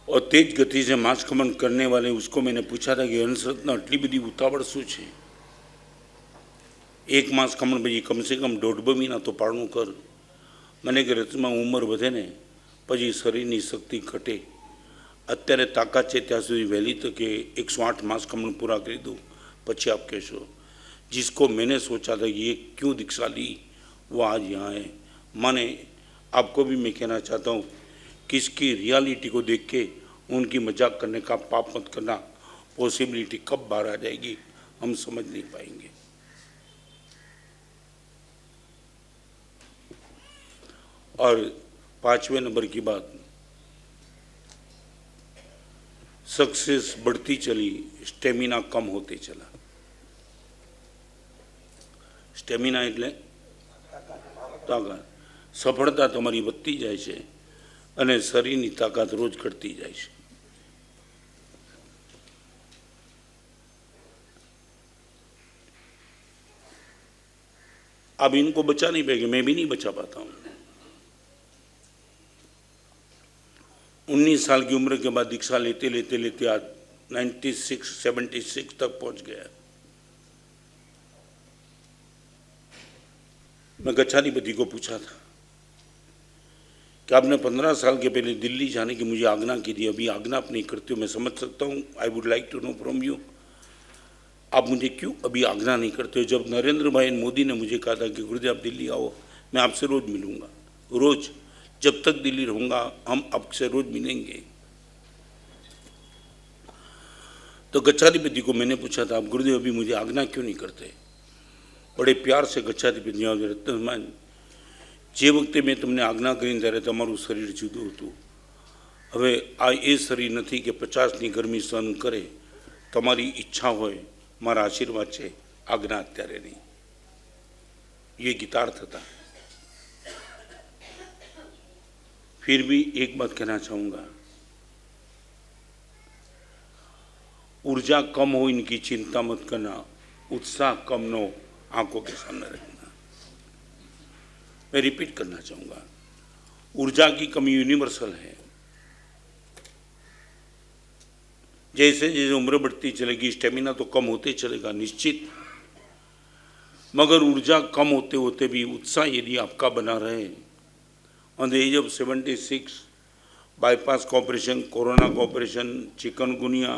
और तेज गति से मास खमन करने वाले उसको मैंने पूछा था कि हंसरत्न आटली बधी उतावड़ शू है? એક માસ ખમણ પછી કમસે કમ 1.5 મહિના તો પાળનું કર. મને કે રથમાં ઉંમર વધે ને પછી શરીરની શક્તિ ઘટે. અત્યારે તાકાત છે ત્યાં સુધી વહેલી તકે 108 मास खमण पूरा કરી દો, પછી આપ કહેશો जिसको मैंने सोचा था ये क्यों दीक्षा ली वो आज यहाँ है. माने आपको भी मैं कहना चाहता हूँ किसकी रियलिटी को देख के उनकी मजाक करने का पाप मत करना. पॉसिबिलिटी कब बाहर आ जाएगी हम समझ नहीं पाएंगे. और 5वें नंबर की बात, सक्सेस बढ़ती चली, स्टेमिना कम होते चला. स्टेमिना એટલે તાકાત. સફળતા તમારી વધતી જાય છે અને શરીરની તાકાત રોજ ઘટતી જાય છે. अब इनको बचा नहीं पाएंगे, मैं भी नहीं बचा पाता हूँ. 19 साल की उम्र के बाद दीक्षा लेते लेते लेते आज 96-76 तक पहुँच गया. मैं गच्छाधिपति को पूछा था कि आपने 15 साल के पहले दिल्ली जाने की मुझे आज्ञा की थी, अभी आज्ञा आप नहीं करते हो, मैं समझ सकता हूँ. I would like to know from you, आप मुझे क्यों अभी आज्ञा नहीं करते हो. जब नरेंद्र भाई मोदी ने मुझे कहा था कि गुरुदेव आप दिल्ली आओ, मैं आपसे रोज़ मिलूँगा, रोज़ जब तक दिल्ली रहूँगा हम आपसे रोज़ मिलेंगे. तो गच्छाधिपति को मैंने पूछा था आप गुरुदेव अभी मुझे आज्ञा क्यों नहीं करते. बड़े प्यार से गच्छाधिपति रत्नमान जे वखते मैं तमने आज्ञा करीने त्यारे तमारुं शरीर जुदुं हतुं, हवे आ ए शरीर नथी कि 50 गर्मी सहन करे. तमारी इच्छा होय, मारा आशीर्वाद छे, आज्ञा अत्यारे नहीं. ये गीतार्थ था. फिर भी एक बात कहना चाहूँगा, ऊर्जा कम हो इनकी चिंता मत करना, उत्साह कम न हो आंखों के सामने रखना. मैं रिपीट करना चाहूँगा, ऊर्जा की कमी यूनिवर्सल है. जैसे जैसे उम्र बढ़ती चलेगी स्टेमिना तो कम होते चलेगा निश्चित, मगर ऊर्जा कम होते होते भी उत्साह यदि आपका बना रहे. On the age of 76 bypass का ऑपरेशन, कोरोना का ऑपरेशन, चिकनगुनिया,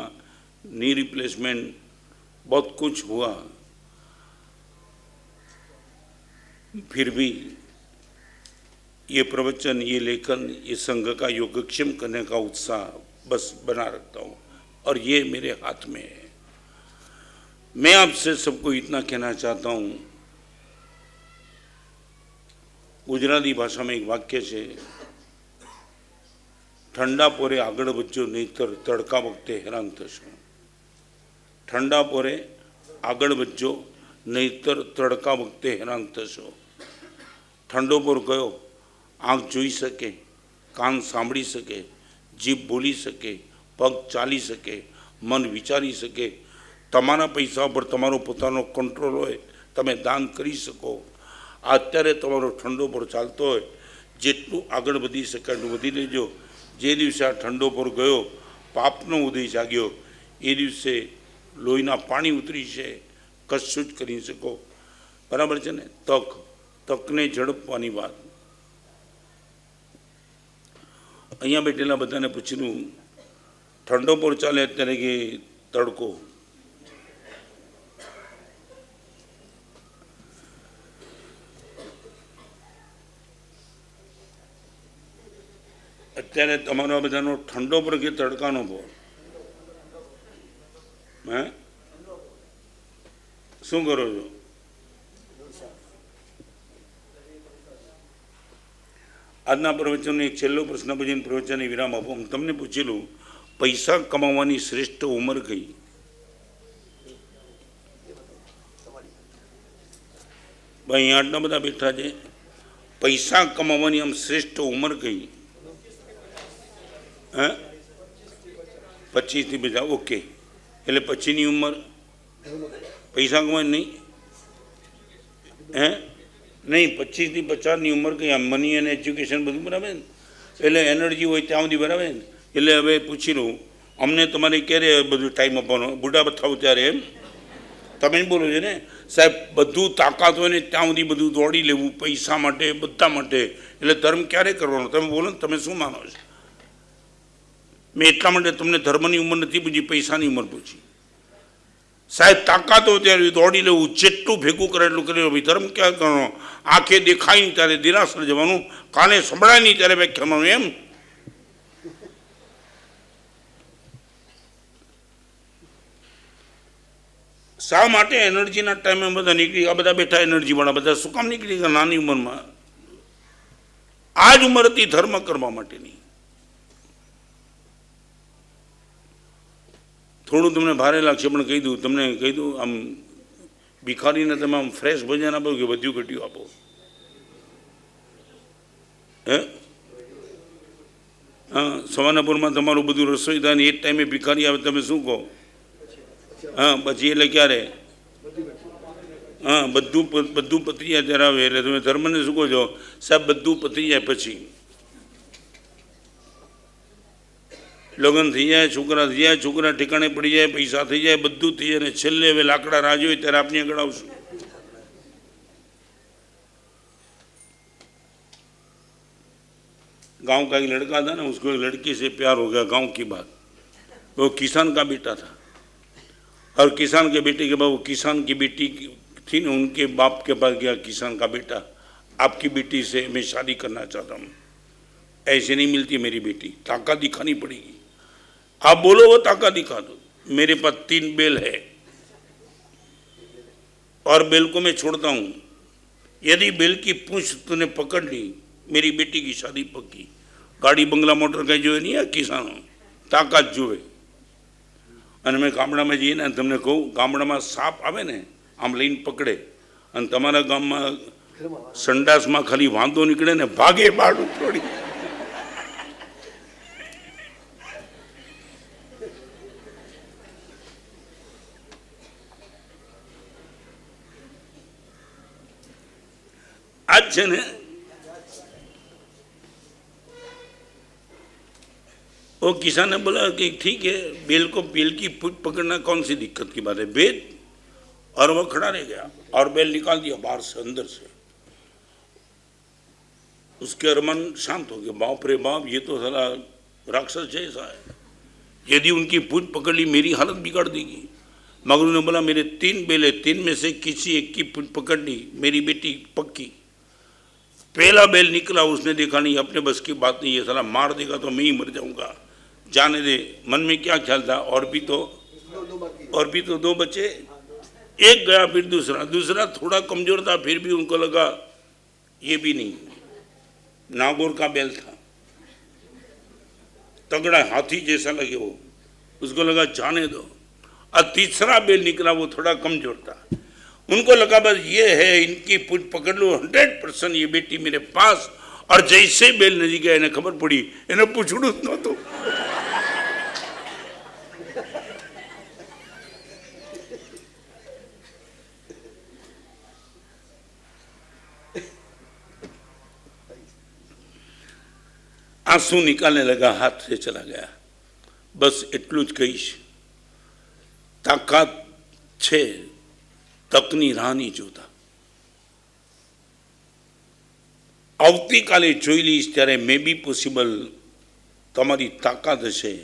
नी रिप्लेसमेंट, बहुत कुछ हुआ, फिर भी ये प्रवचन, ये लेखन, ये संघ का योगक्षेम करने का उत्साह बस बना रखता हूँ और ये मेरे हाथ में है. मैं आपसे सबको इतना कहना चाहता हूँ, गुजराती भाषा में एक वाक्य है, ठंडा पोरे आगळ वधजो नहीतर तड़का वखते हैरान थशो. ठंडा पोरे आगळ वधजो नहीतर तड़का वखते हैरान थशो. ठंडो पोर कयो आँख जोई सके, कान सांभળી सके, जीभ बोली सके, पग चाली सके, मन विचारी सके, तमारा पैसा पर तमारो पोतानो कंट्रोल होय, तमे दान करी सको. अत्यारे तमारो ठंडो पर चालतो होय, जेटलुं आगळ वधी शके એટલું વધી લેજો. जे दिवसे आ ठंडो पर गयो, पापनो उदय जाग्यो, ए दिवसे लोहीना पाणी उतरी छे, कशुं ज करी शको. बराबर छे ने. तकने झड़पवानी बात. अहींया बेठेला बधाने पूछ्युं ठंडो पर चाले अत्यारे के तड़को. અત્યારે તમારો બધાનો ઠંડો પર કે તડકાનો પર? હે શું કરો છો? આજના પ્રવચનનો એક છેલ્લો પ્રશ્ન પૂછીને પ્રવચનને વિરામ આપો. હું તમને પૂછેલું પૈસા કમાવાની શ્રેષ્ઠ ઉંમર કઈ? ભાઈ અહીંયા આટલા બધા બેઠા છે, પૈસા કમાવાની આમ શ્રેષ્ઠ ઉંમર કઈ? हाँ 25 થી 50. ओके, એટલે પછીની ઉંમર પૈસા કમાય નહીં? હે નહીં, 25 થી 50ની ઉંમર કઈ? આમ મની અને એજ્યુકેશન બધું બરાબર ને, એટલે એનર્જી હોય ત્યાં સુધી બરાબર ને. એટલે હવે પૂછી લઉં, અમને તમારે ક્યારે બધું ટાઈમ આપવાનો? બુઢા થાવ ત્યારે એમ તમે બોલો છો ને સાહેબ, બધું તાકાત હોય ને ત્યાં સુધી બધું દોડી લેવું પૈસા માટે, બધા માટે, એટલે ધર્મ ક્યારે કરવાનો? તમે બોલો ને, તમે શું માનો છો? મેં એટલા માટે તમને ધર્મની ઉંમર નથી પૂછી, પૈસાની ઉંમર પૂછી. સાહેબ તાકાત હોય ત્યારે દોડી લેવું, જેટલું ભેગું કરે એટલું કરી લેવું. ધર્મ ક્યાં કરવાનો? આંખે દેખાય નહીં ત્યારે દેરાસર જવાનું, કાને સંભળાય નહીં ત્યારે વ્યાખ્યાનવાનું, એમ. શા માટે એનર્જીના ટાઈમે બધા નીકળી, આ બધા બેઠા એનર્જીવાળા બધા શું કામ નીકળી ગયા નાની ઉંમરમાં? આ જ ઉંમર હતી ધર્મ કરવા માટેની. થોડું તમને ભારે લાગશે પણ કહી દઉં, તમને કહી દઉં, આમ ભિખારીને તમે આમ ફ્રેશ ભોજન આપો કે વધ્યું ઘટ્યું આપો? હે? હા, સવાનાપુરમાં તમારું બધું રસોઈ થાય ને એ જ ટાઈમે ભિખારી આવે, તમે શું કહો? હા, પછી એટલે ક્યારે? હા, બધું પતી જાય ત્યારે આવે એટલે તમે ધર્મને શું કહો છો? સાહેબ બધું પતી જાય પછી, લગ્ન થઈ જાય, છોકરા થઈ જાય, છોકરા ઠેકાણે પડી જાય, પૈસા થઈ જાય, બધું થઈ જાય, અને છેલ્લે હવે લાકડા રાજ હોય ત્યારે આપની આગળ આવશું. गांव का एक लड़का था ना, उसको एक लड़की से प्यार हो गया, गांव की बात. वो किसान का बेटा था, और किसान के बेटे के बाद वो किसान की बेटी थी ना, उनके बाप के पास गया, किसान का बेटा आपकी बेटी से मैं शादी करना चाहता हूँ, ऐसे नहीं मिलती मेरी बेटी, ताकत दिखानी पड़ेगी. आप बोलो वो ताकत दिखा दो. मेरे पास 3 बैल है और बैल को मैं छोड़ता हूँ, यदि बैल की पूंछ तूने पकड़ ली मेरी बेटी की शादी पक्की. गाड़ी बंगला मोटर कहीं जो नहीं है किसानों, ताकत जुए. અને મેં ગામડામાં જઈએ ને તમને કહું, ગામડામાં સાપ આવે ને આમ લઈને પકડે, અને તમારા ગામમાં સંડાસમાં ખાલી વાંધો નીકળે ને ભાગે બાળું છોડી. આજ છે ને वो किसान ने बोला कि ठीक है, बेल की पूंछ पकड़ना कौन सी दिक्कत की बात है, भेद. और वो खड़ा रह गया और बेल निकाल दिया बाहर से, अंदर से. उसके अरमान शांत हो गया, बाप रे बाप, ये तो साला राक्षस जैसा है, यदि उनकी पूंछ पकड़ ली मेरी हालत बिगाड़ देगी. मगर उन्होंने बोला मेरे 3 बेल है, 3 में से किसी एक की पूंछ पकड़ ली मेरी बेटी पक्की. पहला बेल निकला, उसने देखा नहीं अपने बस की बात नहीं, ये साला मार देगा तो मैं ही मर जाऊंगा, जाने दे. मन में क्या ख्याल था? और भी तो 2 बचे. एक गया, फिर दूसरा थोड़ा कमजोर था, फिर भी उनको लगा ये भी नहीं. नागौर का बैल था, तगड़ा हाथी जैसा लगे वो, उसको लगा जाने दो. और तीसरा बैल निकला, वो थोड़ा कमजोर था, उनको लगा बस ये है, इनकी पूंछ पकड़ लो, 100% ये बेटी मेरे पास. और जैसे बैल नजीक गया, इन्हें खबर पड़ी इन्हें पूछड़ू न तो. आंसू निकालने लगा, हाथ से चला गया. बस એટલું જ કહીશ, તાકાત છે, તકની રાહ નહીં જોતા. આવતીકાલે જોઈ લઈશ ત્યારે મે બી પોસિબલ તમારી તાકાત હશે,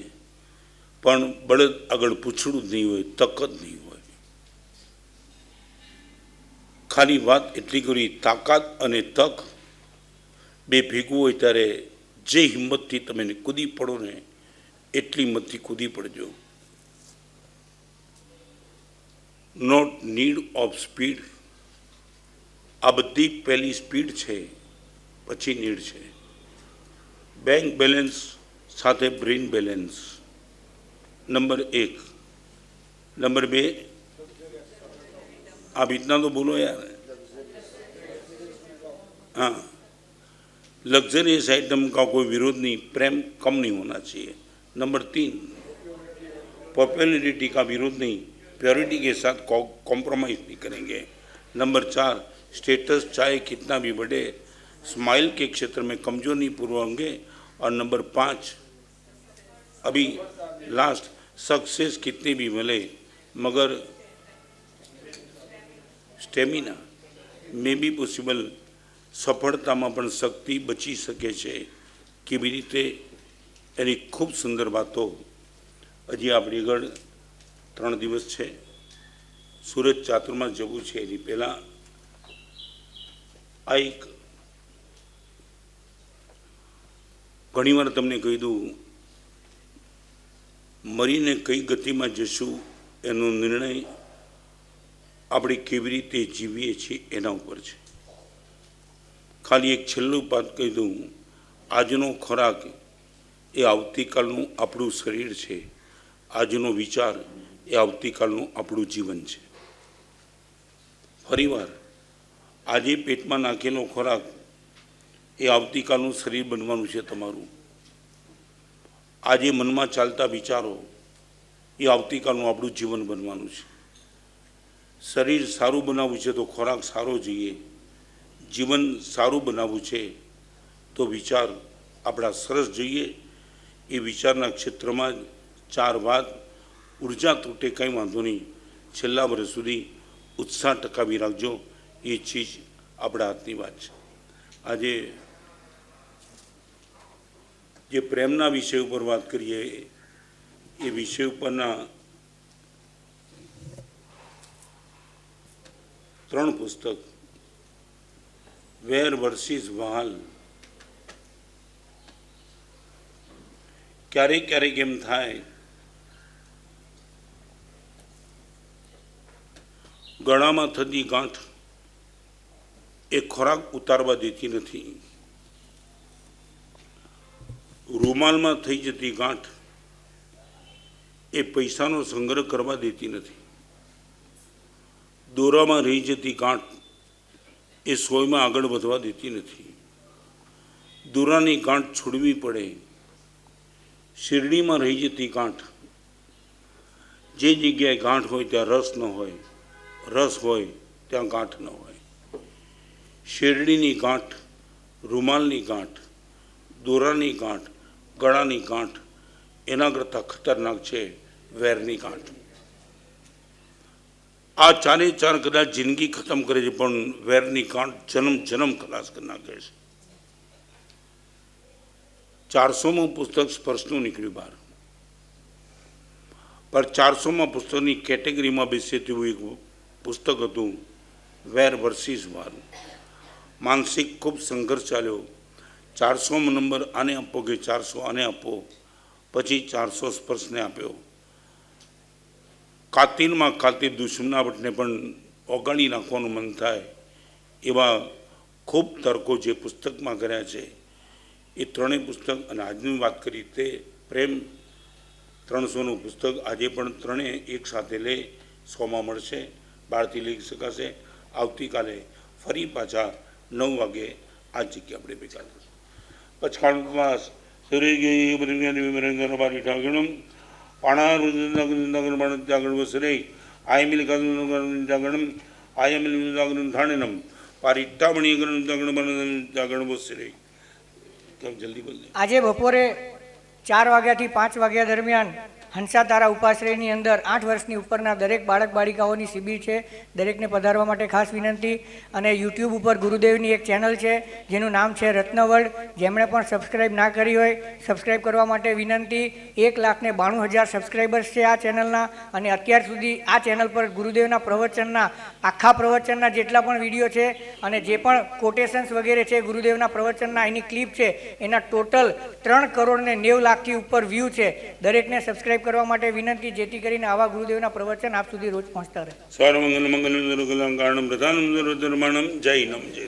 પણ બળદ આગળ પૂછડું જ નહીં હોય, તક જ નહીં હોય. ખાલી વાત એટલી કરી, તાકાત અને તક બે ભેગું હોય ત્યારે જે હિંમતથી તમે કૂદી પડો ને એટલી હિંમતથી કૂદી પડજો. Not need of speed. આ બધી પહેલી સ્પીડ છે, પછી નીડ છે. બેંક બેલેન્સ સાથે બ્રેન બેલેન્સ નંબર 1. नंबर 2, आप इतना तो बोलो यार. हाँ, लग्जरियस आइटम का कोई विरोध नहीं, प्रेम कम नहीं होना चाहिए. नंबर 3, पॉपुलैरिटी का विरोध नहीं, प्योरिटी के साथ कॉम्प्रोमाइज़ नहीं करेंगे. नंबर 4, स्टेटस चाहे कितना भी बढ़े, स्माइल के क्षेत्र में कमजोर नहीं पूर्व होंगे. और नंबर 5, अभी लास्ट, सक्सेस कितनी भी मिले मगर સ્ટેમિના મે બી પોસિબલ, સફળતામાં પણ શક્તિ બચી શકે છે. કેવી રીતે એની ખૂબ સુંદર વાતો હજી આપણી આગળ 3 દિવસ છે. સુરત ચાતુર્માસ જવું છે એની પહેલાં આ એક ઘણીવાર તમને કહી દઉં, મરીને કઈ ગતિમાં જશું એનો નિર્ણય આપણે કેવી રીતે જીવીએ છીએ એના ઉપર છે. ખાલી એક છેલ્લું વાત કહી દઉં, આજનો ખોરાક એ આવતીકાલનું આપણું શરીર છે, આજનો વિચાર એ આવતીકાલનું આપણું જીવન છે. ફરીવાર આજે પેટમાં નાખેલો ખોરાક એ આવતીકાલનું શરીર બનવાનું છે તમારું. આજે મનમાં ચાલતા વિચારો એ આવતીકાલનું આપણું જીવન બનવાનું છે. શરીર સારું બનાવવું છે તો ખોરાક સારો જોઈએ, જીવન સારું બનાવવું છે તો વિચાર આપણા સરસ જોઈએ. એ વિચારના ક્ષેત્રમાં જ 4 વાત, ઉર્જા તૂટે કંઈ વાંધો નહીં, છેલ્લા વર્ષ સુધી ઉત્સાહ ટકાવી રાખજો, એ ચીજ આપણા હાથની વાત છે. આજે જે પ્રેમના વિષય ઉપર વાત કરીએ એ વિષય ઉપરના 3 પુસ્તક, વેર વર્સિસ વહાલ. ક્યારેક ક્યારેક એમ થાય ગળામાં થતી ગાંઠ એ ખોરાક ઉતારવા દેતી નથી, રૂમાલમાં થઈ જતી ગાંઠ એ પૈસાનો સંગ્રહ કરવા દેતી નથી, દોરામાં રહી જતી ગાંઠ એ સોયમાં આગળ વધવા દેતી નથી. દોરાની ગાંઠ છોડવી પડે. શેરડીમાં રહી જતી ગાંઠ, જે જગ્યાએ ગાંઠ હોય ત્યાં રસ ન હોય, રસ હોય ત્યાં ગાંઠ ન હોય. શેરડીની ગાંઠ, રૂમાલની ગાંઠ, દોરાની ગાંઠ, ગળાની ગાંઠ એના કરતાં ખતરનાક છે વેરની ગાંઠ. આ 4 કદાચ જિંદગી ખતમ કરે છે, પણ વેરની ગાંઠ જન્મ જન્મ ખલાસ કરી નાખે છે. 400માં પુસ્તક સ્પર્શનું નીકળ્યું બહાર, પર 400માં પુસ્તકની કેટેગરીમાં બેસે તેવું એક પુસ્તક હતું, વેર વર્સિસ વહાલ. માનસિક ખૂબ સંઘર્ષ ચાલ્યો. 400મો નંબર આને આપો કે 400 આને આપો, પછી 400 સ્પર્શને આપ્યો. કાતિલમાં કાતિલ દુશ્મનાવટને પણ ઓગાળી નાખવાનું મન થાય એવા ખૂબ તર્કો જે પુસ્તકમાં કર્યા છે. એ 3 પુસ્તક અને આજની વાત કરી તે પ્રેમ 300નું પુસ્તક આજે પણ 3 એક સાથે લે, 100માં મળશે, 12થી લઈ શકાશે. આવતીકાલે ફરી પાછા 9 વાગે આ જગ્યા આપણે ભેગા થશું. પચખાણમાં સૂર્ય ઠાગણમ પાણાગણ વસરે આયમિલ જાગણમ આયમિલ ધાણનમ પારિટ્ટામણી જાગણ વસરે. જલ્દી બોલ. આજે બપોરે 4 વાગ્યાથી 5 વાગ્યા દરમિયાન હંસા તારા ઉપાશ્રયની અંદર 8 વર્ષની ઉપરના દરેક બાળક બાળિકાઓની શિબિર છે. દરેકને પધારવા માટે ખાસ વિનંતી. અને યુટ્યુબ ઉપર ગુરુદેવની એક ચેનલ છે જેનું નામ છે રત્નવર્લ્ડ. જેમણે પણ સબસ્ક્રાઈબ ના કરી હોય સબસ્ક્રાઈબ કરવા માટે વિનંતી. 1,92,000 સબસ્ક્રાઈબર્સ છે આ ચેનલના. અને અત્યાર સુધી આ ચેનલ પર ગુરુદેવના પ્રવચનના આખા પ્રવચનના જેટલા પણ વિડીયો છે અને જે પણ કોટેશન્સ વગેરે છે ગુરુદેવના પ્રવચનના એની ક્લિપ છે એના ટોટલ 3,90,00,000થી ઉપર વ્યૂ છે. દરેકને સબસ્ક્રાઈબ કરવા માટે વિનંતી, જેથી કરીને આવા ગુરુદેવના પ્રવચન આપ સુધી રોજ પહોંચતા રહે. સર્વમંગલ મંગલમ કારણમ પ્રધાનમ સર્વધર્માણમ જય નમ જય.